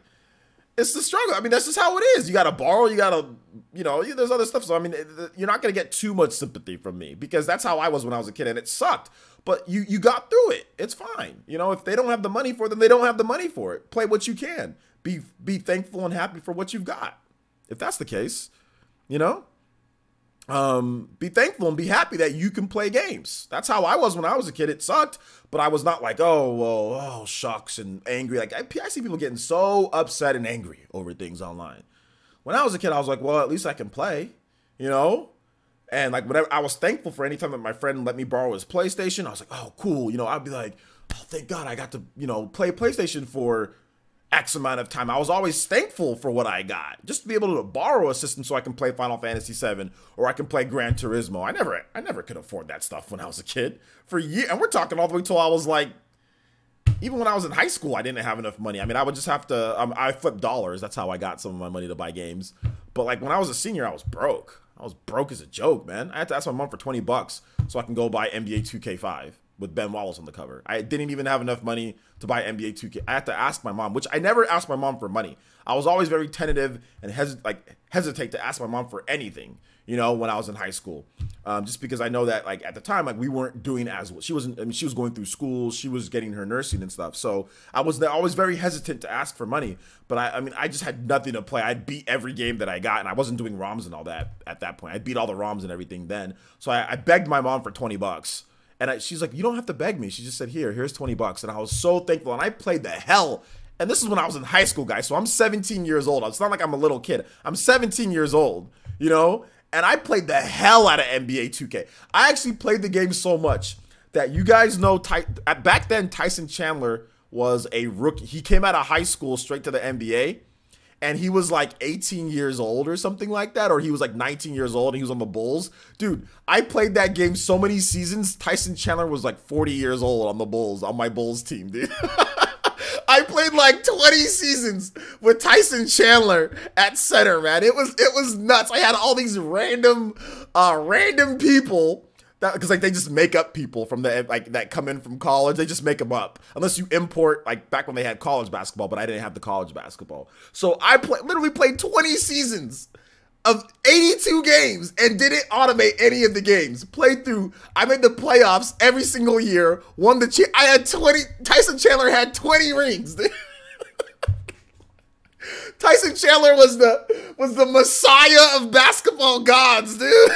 it's the struggle. I mean, that's just how it is. You got to borrow. You got to, you know, there's other stuff. So, I mean, you're not going to get too much sympathy from me because that's how I was when I was a kid and it sucked. But you got through it. It's fine. You know, if they don't have the money for it, then they don't have the money for it. Play what you can. Be thankful and happy for what you've got. If that's the case, you know. Be thankful and be happy that you can play games. That's how I was when I was a kid. It sucked, but I was not like, oh, shucks, and angry. Like, I see people getting so upset and angry over things online. When I was a kid, I was like, well, at least I can play, you know? And like whatever, I was thankful for any time that my friend let me borrow his PlayStation. I was like, oh, cool. You know, I'd be like, oh, thank God I got to, you know, play PlayStation for X amount of time. I was always thankful for what I got, just to be able to borrow a system so I can play Final Fantasy VII or I can play Gran Turismo. I never could afford that stuff when I was a kid for years. And we're talking all the way till I was like, even when I was in high school, I didn't have enough money. I mean, I would just have to, I flipped dollars. That's how I got some of my money to buy games. But like when I was a senior, I was broke. I was broke as a joke, man. I had to ask my mom for $20 so I can go buy NBA 2K5 with Ben Wallace on the cover. I didn't even have enough money to buy NBA 2K. I had to ask my mom, which I never asked my mom for money. I was always very tentative and hesitate to ask my mom for anything, you know, when I was in high school. Just because I know that like at the time, like we weren't doing as well. She wasn't, I mean, she was going through school. She was getting her nursing and stuff. So I was always very hesitant to ask for money, but I mean, I just had nothing to play. I'd beat every game that I got and I wasn't doing ROMs and all that at that point. I beat all the ROMs and everything then. So I begged my mom for $20. And she's like, you don't have to beg me. She just said, here's $20. And I was so thankful. And I played the hell. And this is when I was in high school, guys. So I'm 17 years old. It's not like I'm a little kid. I'm 17 years old, you know? And I played the hell out of NBA 2K. I actually played the game so much that you guys know, back then, Tyson Chandler was a rookie. He came out of high school straight to the NBA. And he was like 18 years old or something like that. Or he was like 19 years old and he was on the Bulls. Dude, I played that game so many seasons. Tyson Chandler was like 40 years old on the Bulls, on my Bulls team, dude. I played like 20 seasons with Tyson Chandler at center, man. It was nuts. I had all these random people. Because like they just make up people from the like that come in from college. They just make them up unless you import like back when they had college basketball, but I didn't have the college basketball. So I literally played 20 seasons of 82 games and didn't automate any of the games. Played through. I made the playoffs every single year. Won the. I had 20. Tyson Chandler had 20 rings. Tyson Chandler was the messiah of basketball gods, dude.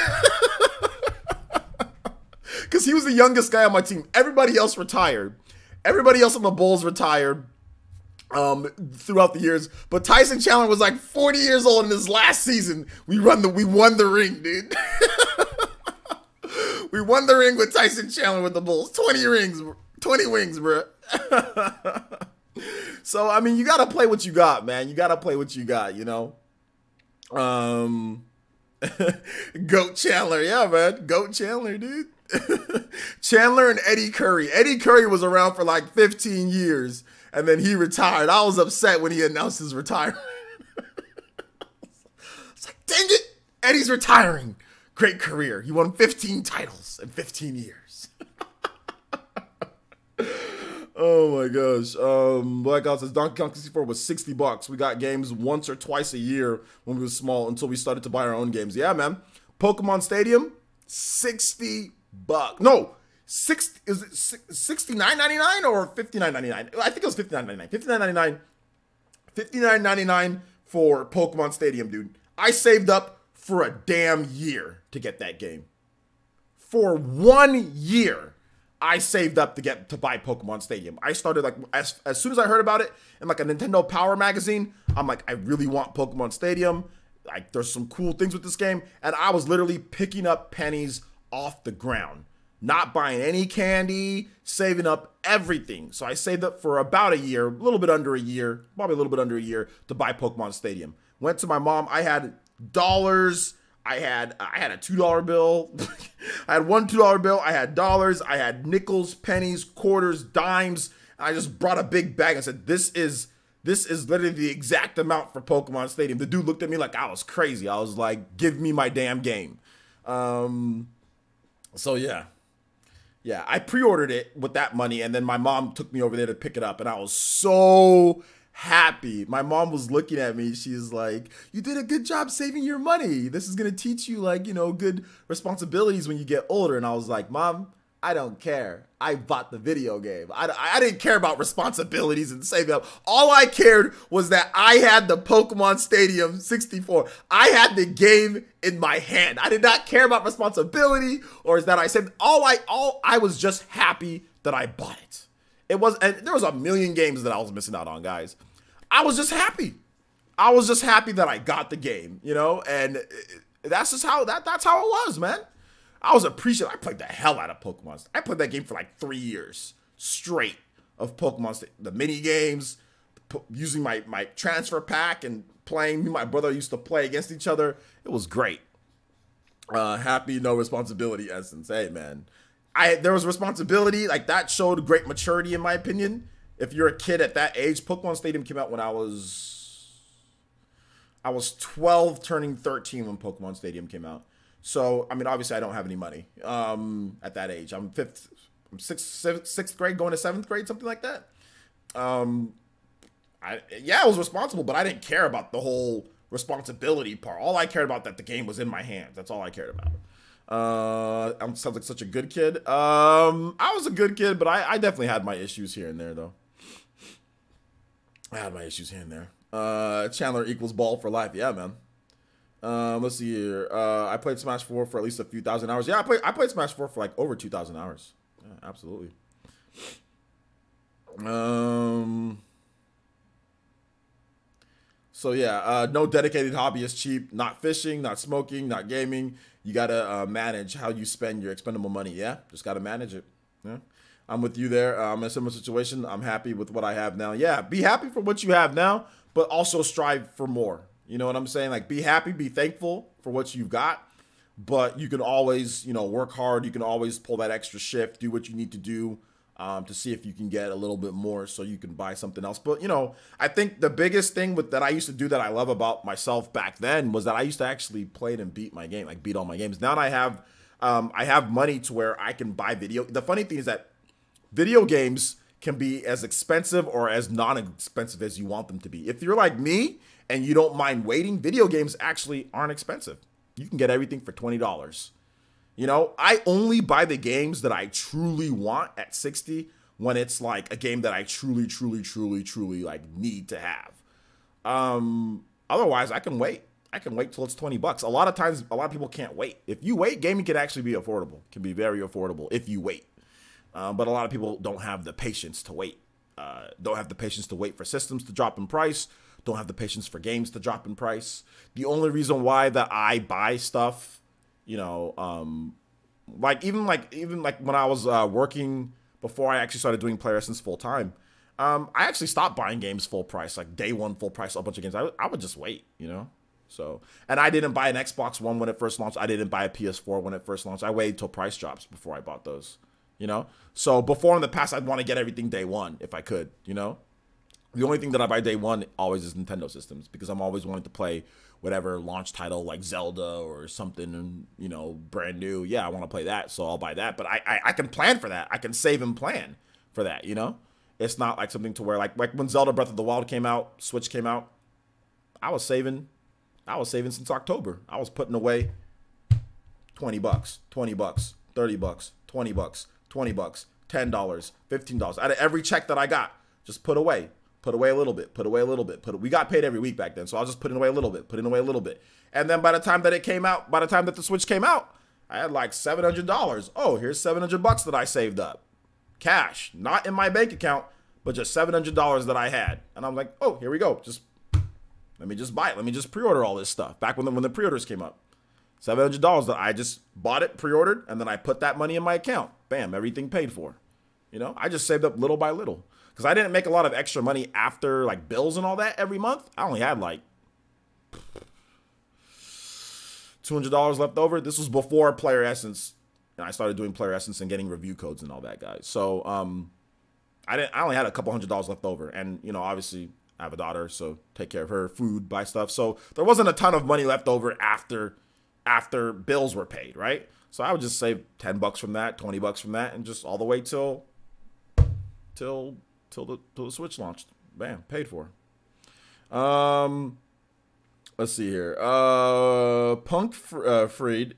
Because he was the youngest guy on my team. Everybody else retired. Everybody else on the Bulls retired throughout the years. But Tyson Chandler was like 40 years old in his last season. We won the ring, dude. We won the ring with Tyson Chandler with the Bulls. 20 rings, 20 wings, bro. So, I mean, you got to play what you got, man. You got to play what you got, you know? Goat Chandler. Yeah, man. Goat Chandler, dude. Chandler and Eddie Curry. Eddie Curry was around for like 15 years and then he retired. I was upset when he announced his retirement. It's like, dang it, Eddie's retiring. Great career. He won 15 titles in 15 years. Oh my gosh. Black Ops says Donkey Kong 64 was $60. We got games once or twice a year when we were small until we started to buy our own games. Yeah, man. Pokemon Stadium, $60. No, is it $69.99 or $59.99? I think it was $59.99. $59.99 for Pokemon Stadium, dude. I saved up for a damn year to get that game. For 1 year, I saved up to buy Pokemon Stadium. I started like as soon as I heard about it in like a Nintendo Power magazine. I'm like, I really want Pokemon Stadium. Like, there's some cool things with this game, and I was literally picking up pennies off the ground, not buying any candy, saving up everything. So I saved up for about a year, a little bit under a year, probably a little bit under a year to buy Pokemon Stadium. Went to my mom. I had dollars. I had a $2 bill. I had one $2 bill. I had dollars. I had nickels, pennies, quarters, dimes. I just brought a big bag and said, this is literally the exact amount for Pokemon Stadium. The dude looked at me like I was crazy. I was like, give me my damn game. So yeah, I pre-ordered it with that money, and then my mom took me over there to pick it up, and I was so happy. My mom was looking at me. She's like, you did a good job saving your money. This is going to teach you, like, you know, good responsibilities when you get older. And I was like, Mom, I don't care. I bought the video game. I didn't care about responsibilities and saving up. All I cared was that I had the Pokemon Stadium 64. I had the game in my hand. I did not care about responsibility or is that I saved. I was just happy that I bought it. And there was a million games that I was missing out on, guys. I was just happy. I was just happy that I got the game, you know, and That's just how that's how it was, man. I was appreciative. I played the hell out of Pokemon. I played that game for like 3 years straight of Pokemon. The mini games, using my transfer pack and playing. Me and my brother used to play against each other. It was great. Happy, no responsibility essence. Hey, man. There was responsibility. Like, that showed great maturity, in my opinion. If you're a kid at that age, Pokemon Stadium came out when I was 12, turning 13 when Pokemon Stadium came out. So, I mean, obviously, I don't have any money at that age. I'm sixth grade, going to 7th grade, something like that. I was responsible, but I didn't care about the whole responsibility part. All I cared about that the game was in my hands. That's all I cared about. I sounds like such a good kid. I was a good kid, but I definitely had my issues here and there, though. I had my issues here and there. Chandler equals ball for life. Yeah, man. Let's see here. I played Smash 4 for at least a few thousand hours. Yeah, I played Smash 4 for like over 2,000 hours. Yeah, absolutely. So yeah, no dedicated hobby is cheap. Not fishing, not smoking, not gaming. You gotta manage how you spend your expendable money. Yeah, just gotta manage it. Yeah, I'm with you there. I'm in a similar situation. I'm happy with what I have now. Yeah, be happy for what you have now, but also strive for more. You know what I'm saying? Like, be happy, be thankful for what you've got, but you can always, work hard. You can always pull that extra shift, do what you need to do to see if you can get a little bit more so you can buy something else. But, I think the biggest thing that I used to do that I love about myself back then was that I used to actually play and beat my game, like beat all my games. Now that I have money to where I can buy video. The funny thing is that video games can be as expensive or as non-expensive as you want them to be. If you're like me and you don't mind waiting, video games actually aren't expensive. You can get everything for $20. I only buy the games that I truly want at 60 when it's like a game that I truly like need to have. Otherwise, I can wait. I can wait till it's $20. A lot of times, a lot of people can't wait. If you wait, gaming can actually be affordable. It can be very affordable if you wait. But a lot of people don't have the patience to wait. Don't have the patience to wait for systems to drop in price. Don't have the patience for games to drop in price. The only reason why that I buy stuff, like even when I was working before I actually started doing Player Essence full time, I actually stopped buying games full price, like day one full price, a bunch of games. I would just wait, So, and I didn't buy an Xbox One when it first launched. I didn't buy a PS4 when it first launched. I waited till price drops before I bought those, So before in the past, I'd want to get everything day one if I could, The only thing that I buy day one always is Nintendo systems because I'm always wanting to play whatever launch title like Zelda or something, brand new. Yeah, I want to play that, so I'll buy that. But I can plan for that. I can save and plan for that, It's not like something to where like when Zelda Breath of the Wild came out, Switch came out, I was saving since October. I was putting away $20, $20, $30, $20, $20, $10, $15. Out of every check that I got, just put away a little bit, put away a little bit. We got paid every week back then, so I was just putting away a little bit, And then by the time that it came out, by the time that the Switch came out, I had like $700. Oh, here's $700 that I saved up. Cash, not in my bank account, but just $700 that I had. And I'm like, oh, here we go. Let me just buy it. Let me just pre-order all this stuff. Back when the pre-orders came up. $700 that I just bought it, pre-ordered, and then I put that money in my account. Bam, everything paid for. I just saved up little by little. Because I didn't make a lot of extra money after like bills and all that every month. I only had like $200 left over. This was before Player Essence, and I started doing Player Essence and getting review codes and all that, guys. So I only had a couple $100 left over, and obviously I have a daughter, so take care of her, food, buy stuff. So there wasn't a ton of money left over after bills were paid, right? So I would just save $10 from that, $20 from that, and just all the way till the Switch launched. Bam, paid for. Let's see here. Punk Freed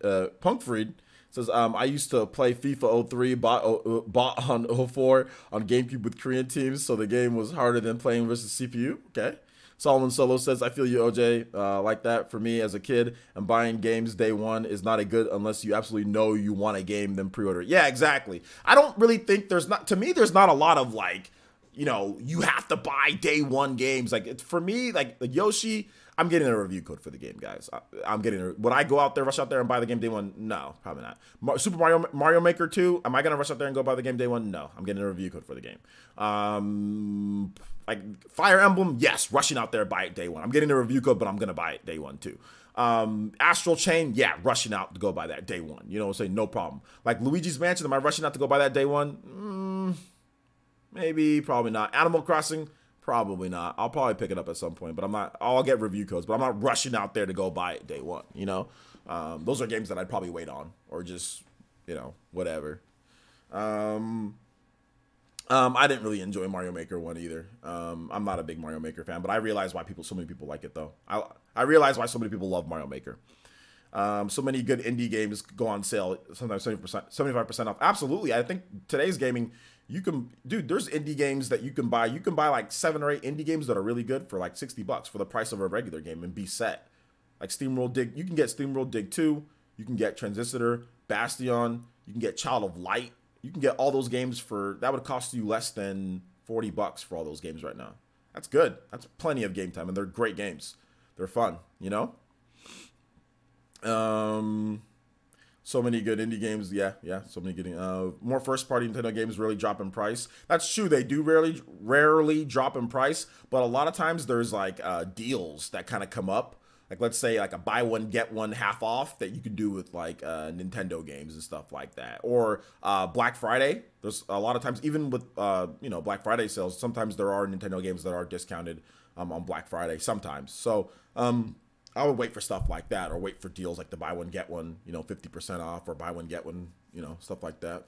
says, I used to play FIFA 03, bought on 04 on GameCube with Korean teams, so the game was harder than playing versus CPU. Okay. Solomon Solo says, I feel you, OJ, like that. For me as a kid, and buying games day one is not a good unless you absolutely know you want a game, then pre-order. Yeah, exactly. I don't really think there's not a lot of like, you have to buy day one games. Like for me, like Yoshi, I'm getting a review code for the game, guys. I'm getting a, would I go out there, rush out there and buy the game day one? No, probably not. Super Mario Maker 2, am I going to rush out there and go buy the game day one? No, I'm getting a review code for the game. Like Fire Emblem, yes, rushing out there, buy it day one. I'm getting a review code, but I'm going to buy it day one too. Astral Chain, yeah, rushing out to go buy that day one. You know what I'm saying? No problem. Like Luigi's Mansion, am I rushing out to go buy that day one? Maybe, probably not. Animal Crossing, probably not. I'll probably pick it up at some point, but I'm not. I'll get review codes, but I'm not rushing out there to go buy it day one. You know, those are games that I'd probably wait on or just, you know, whatever. I didn't really enjoy Mario Maker 1 either. I'm not a big Mario Maker fan, but I realize why so many people like it though. I realize why so many people love Mario Maker. So many good indie games go on sale, sometimes 70%, 75% off. Absolutely. I think today's gaming, you can, dude, there's indie games that you can buy. You can buy like 7 or 8 indie games that are really good for like $60 for the price of a regular game and be set. Like SteamWorld Dig, you can get SteamWorld Dig 2, you can get Transistor, Bastion, you can get Child of Light. You can get all those games for, that would cost you less than $40 for all those games right now. That's good. That's plenty of game time, and they're great games. They're fun, you know? So many good indie games. Yeah, so many good. More first-party Nintendo games really drop in price. That's true. They do rarely drop in price, but a lot of times there's like deals that kind of come up. Like let's say like a buy one get one half off that you can do with like Nintendo games and stuff like that, or Black Friday. There's a lot of times, even with you know, Black Friday sales, sometimes there are Nintendo games that are discounted on Black Friday sometimes. So I would wait for stuff like that, or wait for deals like the buy one get one, you know, 50% off, or buy one get one, you know, stuff like that.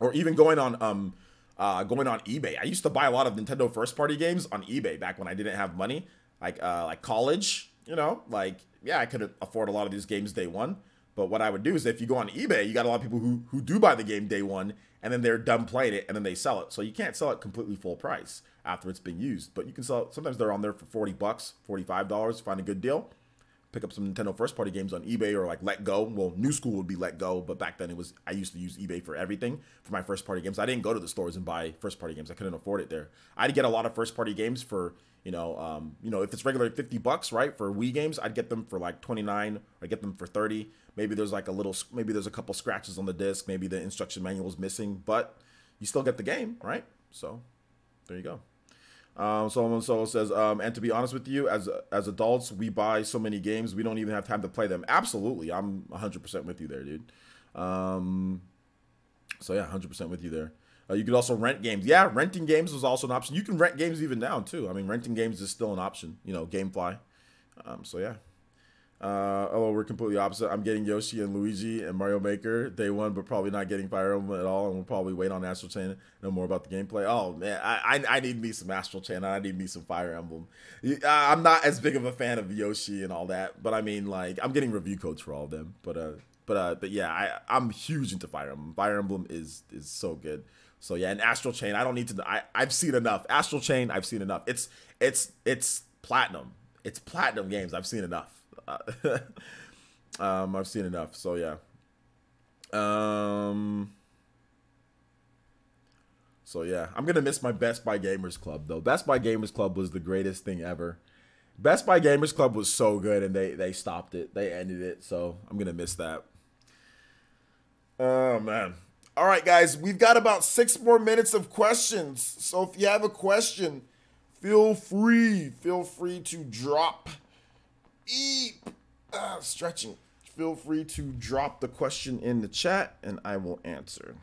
Or even going on eBay. I used to buy a lot of Nintendo first party games on eBay back when I didn't have money, like college. You know, like, yeah, I could afford a lot of these games day one. But what I would do is if you go on eBay, you got a lot of people who do buy the game day one, and then they're done playing it, and then they sell it. So you can't sell it completely full price after it's been used. But you can sell it. Sometimes they're on there for $40, $45, find a good deal. Pick up some Nintendo first party games on eBay, or like Let Go. Well, New School would be Let Go, but back then I used to use eBay for everything for my first party games. I didn't go to the stores and buy first party games. I couldn't afford it there. I'd get a lot of first party games for, you know, if it's regular $50, right, for Wii games, I'd get them for like 29, or I get them for 30. Maybe there's like maybe there's a couple scratches on the disc. Maybe the instruction manual is missing, but you still get the game, right? So there you go. Someone says, and to be honest with you, as adults, we buy so many games, we don't even have time to play them. Absolutely. I'm 100% with you there, dude. So yeah, 100% with you there. You could also rent games. Yeah, renting games is also an option. You can rent games even now too. I mean, renting games is still an option, you know, GameFly. So yeah. Although we're completely opposite. I'm getting Yoshi and Luigi and Mario Maker day one, but probably not getting Fire Emblem at all, and we'll probably wait on Astral Chain, know more about the gameplay. Oh man, I need me some Astral Chain. I need me some Fire Emblem. I'm not as big of a fan of Yoshi and all that, but I mean, like, I'm getting review codes for all of them. But yeah, I'm huge into Fire Emblem. Fire Emblem is so good. So yeah, and Astral Chain, I don't need to. I've seen enough. Astral Chain, I've seen enough. It's platinum. It's platinum games. I've seen enough. I've seen enough. So yeah. So yeah, I'm gonna miss my Best Buy Gamers Club though. Best Buy Gamers Club was the greatest thing ever. Best Buy Gamers Club was so good, and they stopped it. They ended it. So I'm gonna miss that. Oh man. All right, guys, we've got about 6 more minutes of questions. So if you have a question, feel free to drop. Stretching. Feel free to drop the question in the chat, and I will answer.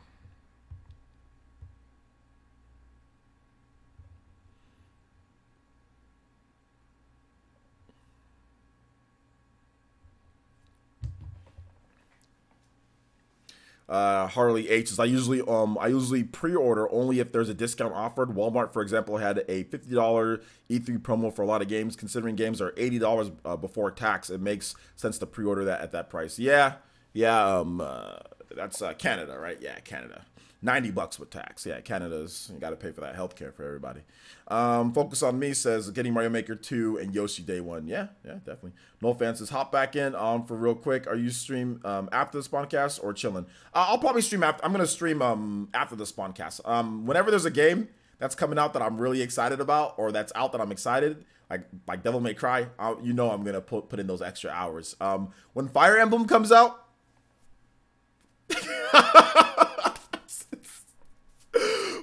Harley H says, I usually pre-order only if there's a discount offered. Walmart, for example, had a $50 E3 promo for a lot of games. Considering games are $80 before tax, it makes sense to pre-order that at that price. Yeah. That's Canada, right? Yeah, Canada. $90 with tax. Yeah, Canada's, you got to pay for that healthcare for everybody. Focus on Me says, getting Mario Maker 2 and Yoshi day one. Yeah, definitely. No Fan says, hop back in for real quick. Are you stream after the Spawncast or chilling? I'll probably stream after. I'm going to stream after the Spawncast. Whenever there's a game that's coming out that I'm really excited about, or that's out that I'm excited, like Devil May Cry, you know I'm gonna put in those extra hours. When Fire Emblem comes out,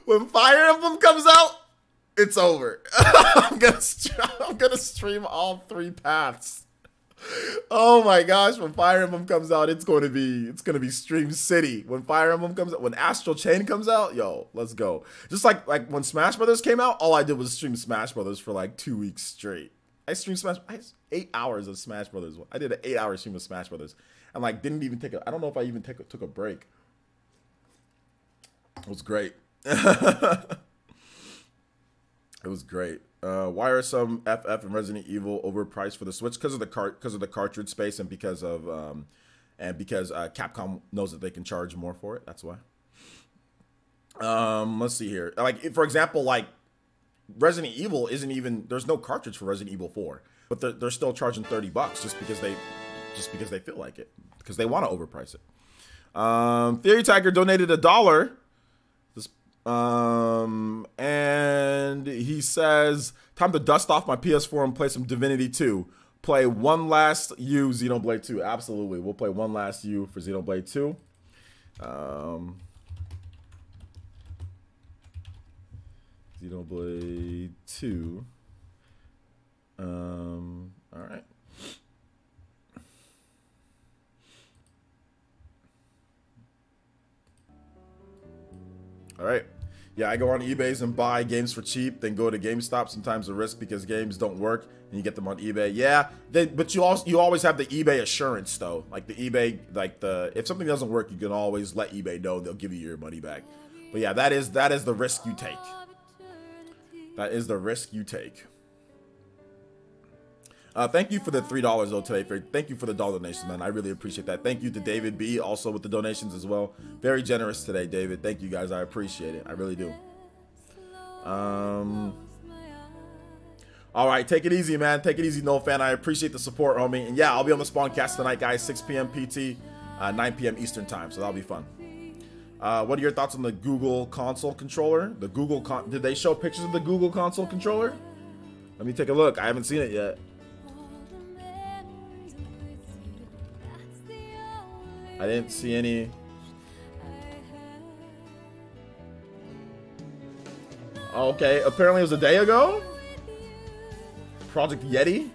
when Fire Emblem comes out, it's over. I'm gonna stream all 3 paths. Oh my gosh, when Fire Emblem comes out, it's gonna be Stream City. When Fire Emblem comes out, when Astral Chain comes out, yo, let's go. Just like when Smash Brothers came out, all I did was stream Smash Brothers for like 2 weeks straight. I streamed 8 hours of Smash Brothers. I did an 8-hour stream of Smash Brothers, and like didn't even I don't know if I even took a break. It was great. It was great. Why are some FF and Resident Evil overpriced for the Switch? Because of the cartridge space, and because Capcom knows that they can charge more for it. That's why. Let's see here. Like for example, like Resident Evil isn't even, there's no cartridge for Resident Evil 4, but they're still charging $30 just because they feel like it, because they want to overprice it. Theory Tiger donated $1. And he says, time to dust off my PS4 and play some Divinity 2. Play One Last U, Xenoblade 2. Absolutely. We'll play One Last U for Xenoblade 2. Xenoblade 2. All right. All right. Yeah, I go on eBays and buy games for cheap, then go to GameStop. Sometimes a risk because games don't work and you get them on eBay. Yeah, but you always have the eBay assurance though. Like the eBay, if something doesn't work, you can always let eBay know. They'll give you your money back. But yeah, that is the risk you take. That is the risk you take. Thank you for the $3 though today. Thank you for the dollar donation, man. I really appreciate that. Thank you to David B also with the donations as well. Very generous today, David. Thank you guys. I appreciate it. I really do. All right, take it easy, man. Take it easy, No Fan. I appreciate the support, homie. And yeah, I'll be on the Spawncast tonight, guys. 6 p.m. PT, 9 p.m. Eastern time. So that'll be fun. What are your thoughts on the Google console controller? Did they show pictures of the Google console controller? Let me take a look. I haven't seen it yet. I didn't see any. Okay, apparently it was a day ago. Project Yeti.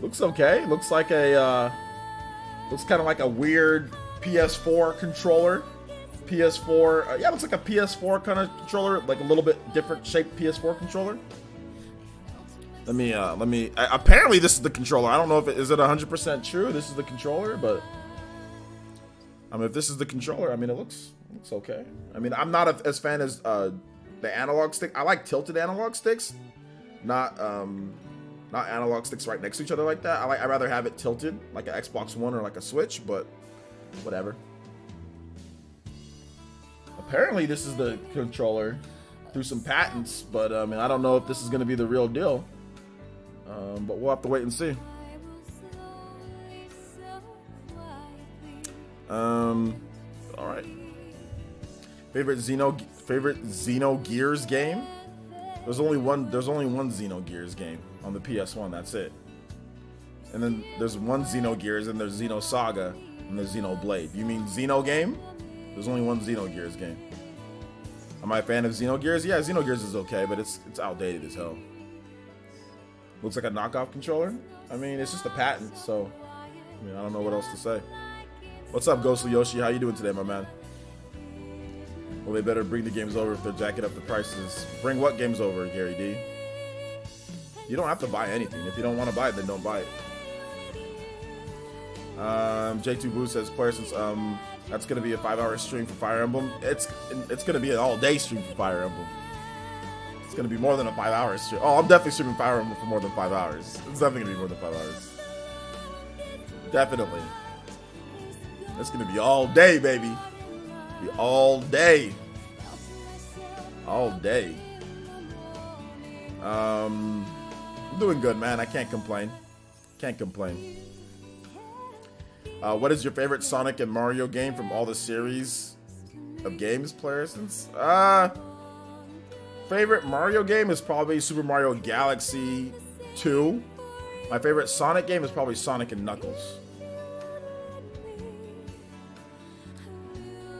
Looks okay. Looks like looks kind of like a weird PS4 controller. PS4, yeah, looks like a PS4 kind of controller, like a little bit different shaped PS4 controller. Let me. Apparently, this is the controller. I don't know if is it 100% true. This is the controller, but I mean, if this is the controller, I mean, it looks okay. I mean, I'm not as fan as the analog stick. I like tilted analog sticks, not analog sticks right next to each other like that. I'd rather have it tilted, like an Xbox One or like a Switch, but whatever. Apparently, this is the controller through some patents, but I mean, I don't know if this is going to be the real deal. But we'll have to wait and see. All right. Favorite Xenogears game? There's only one Xenogears game on the PS1. That's it. And then there's one Xenogears, and there's Xenosaga, and there's Xenoblade. You mean Xeno game? There's only one Xenogears game. Am I a fan of Xenogears? Yeah, Xenogears is okay, but it's outdated as hell. Looks like a knockoff controller. I mean, it's just a patent, so I mean, I don't know what else to say. What's up, Ghostly Yoshi? How you doing today, my man? Well, they better bring the games over if they're jacking up the prices. Bring what games over, Gary D? You don't have to buy anything. If you don't want to buy it, then don't buy it. J2 Boo says, player, since that's gonna be a 5-hour stream for Fire Emblem. It's gonna be an all-day stream for Fire Emblem. It's gonna be more than a 5-hour stream. Oh, I'm definitely streaming Fire Emblem for more than 5 hours. It's definitely gonna be more than 5 hours. Definitely. It's gonna be all day, baby. Be all day. All day. I'm doing good, man. I can't complain. Can't complain. What is your favorite Sonic and Mario game from all the series of games players? Favorite Mario game is probably Super Mario Galaxy 2. My favorite Sonic game is probably Sonic and Knuckles.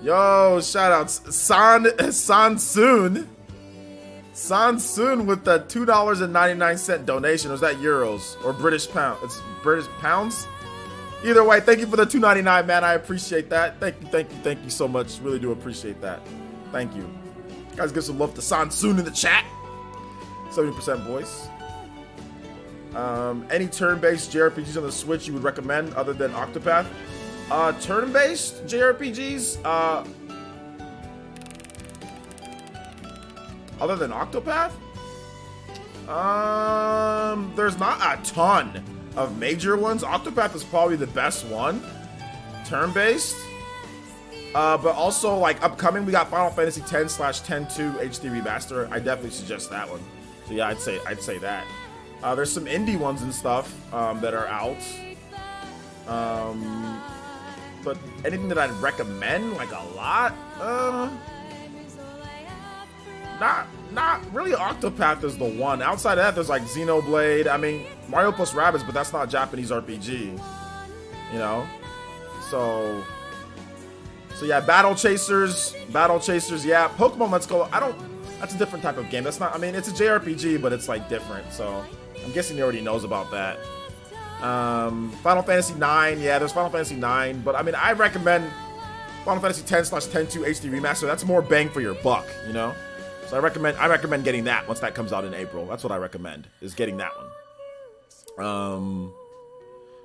Yo, shoutouts. Sansoon. Sansoon with the $2.99 donation. Or is that euros or British pound? It's British pounds. Either way, thank you for the $2.99, man. I appreciate that. Thank you so much. Really do appreciate that. Thank you. Guys, give some love to Sansoon in the chat. 70% voice. Any turn-based JRPGs on the Switch you would recommend other than Octopath? Turn-based JRPGs? Other than Octopath? There's not a ton of major ones. Octopath is probably the best one. Turn-based. But also, like, upcoming, we got Final Fantasy X/10-2 HD Remaster. I definitely suggest that one. So yeah, I'd say that. There's some indie ones and stuff that are out. But anything that I'd recommend, like a lot, not really. Octopath is the one. Outside of that, there's like Xenoblade. I mean, Mario plus Rabbids, but that's not a Japanese RPG. You know, so yeah, Battle Chasers, yeah. Pokemon Let's Go. That's a different type of game. That's not. I mean, it's a JRPG, but it's like different. So I'm guessing he already knows about that. Final Fantasy 9, yeah, there's Final Fantasy 9, but I mean, I recommend Final Fantasy X/10-2 HD Remaster. That's more bang for your buck, you know. So I recommend getting that once that comes out in April. That's what I recommend, is getting that one.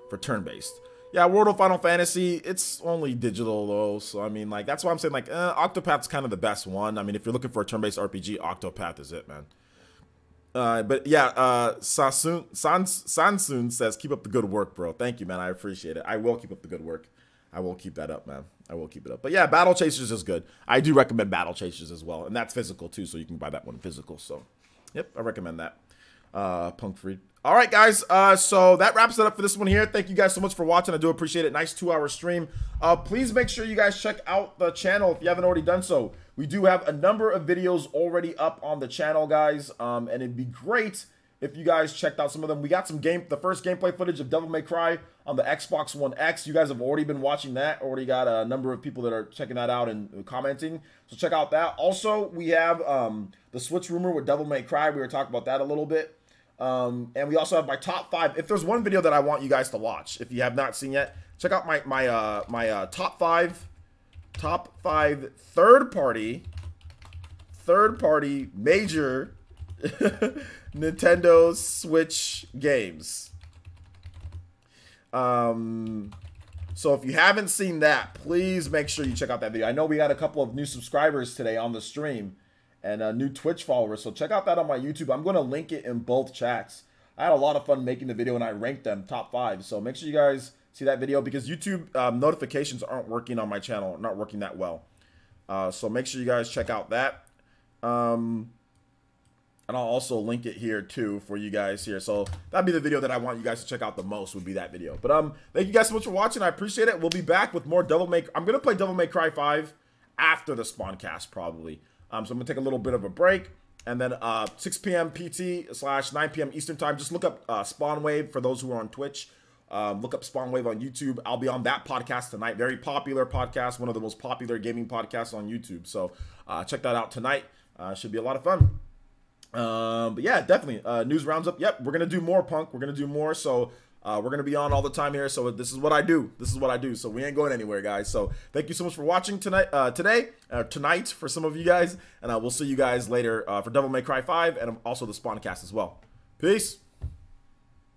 For turn-based. Yeah, World of Final Fantasy, it's only digital though, so I mean, like, that's why I'm saying, like, Octopath's kind of the best one. I mean, if you're looking for a turn-based RPG, Octopath is it, man. But yeah, Sansoon says, keep up the good work, bro. Thank you, man. I appreciate it. I will keep up the good work. I will keep that up, man. I will keep it up. But yeah, Battle Chasers is good. I do recommend Battle Chasers as well. And that's physical too, so you can buy that one physical. So, yep, I recommend that. Punk Freed. All right, guys. So that wraps it up for this one here. Thank you guys so much for watching. I do appreciate it. Nice 2-hour stream. Please make sure you guys check out the channel if you haven't already done so. We do have a number of videos already up on the channel, guys. And it'd be great if you guys checked out some of them. We got the first gameplay footage of Devil May Cry on the Xbox One X. You guys have already been watching that. Already got a number of people that are checking that out and commenting. So check out that. Also, we have the Switch rumor with Devil May Cry. We were talking about that a little bit. And we also have my top 5. If there's one video that I want you guys to watch, if you have not seen yet, check out my top 5 third-party major Nintendo Switch games. So if you haven't seen that, please make sure you check out that video. I know we got a couple of new subscribers today on the stream and new Twitch followers, so check out that on my YouTube. I'm going to link it in both chats. I had a lot of fun making the video and I ranked them top 5, so make sure you guys see that video because YouTube notifications aren't working on my channel, not working that well. So make sure you guys check out that. And I'll also link it here too for you guys here. So that'd be the video that I want you guys to check out the most, would be that video. But thank you guys so much for watching. I appreciate it. We'll be back with more Devil May. I'm gonna play Devil May Cry 5 after the Spawncast probably. So I'm gonna take a little bit of a break. And then 6 p.m. PT/9 p.m. Eastern time. Just look up Spawnwave for those who are on Twitch. Look up Spawnwave on YouTube. I'll be on that podcast tonight. Very popular podcast. One of the most popular gaming podcasts on YouTube. So check that out tonight. Should be a lot of fun. But yeah, definitely. News rounds up. Yep, we're going to do more, Punk. We're going to do more. So we're going to be on all the time here. So this is what I do. This is what I do. So we ain't going anywhere, guys. So thank you so much for watching tonight, tonight for some of you guys. And we'll see you guys later for Devil May Cry 5 and also the Spawncast as well. Peace.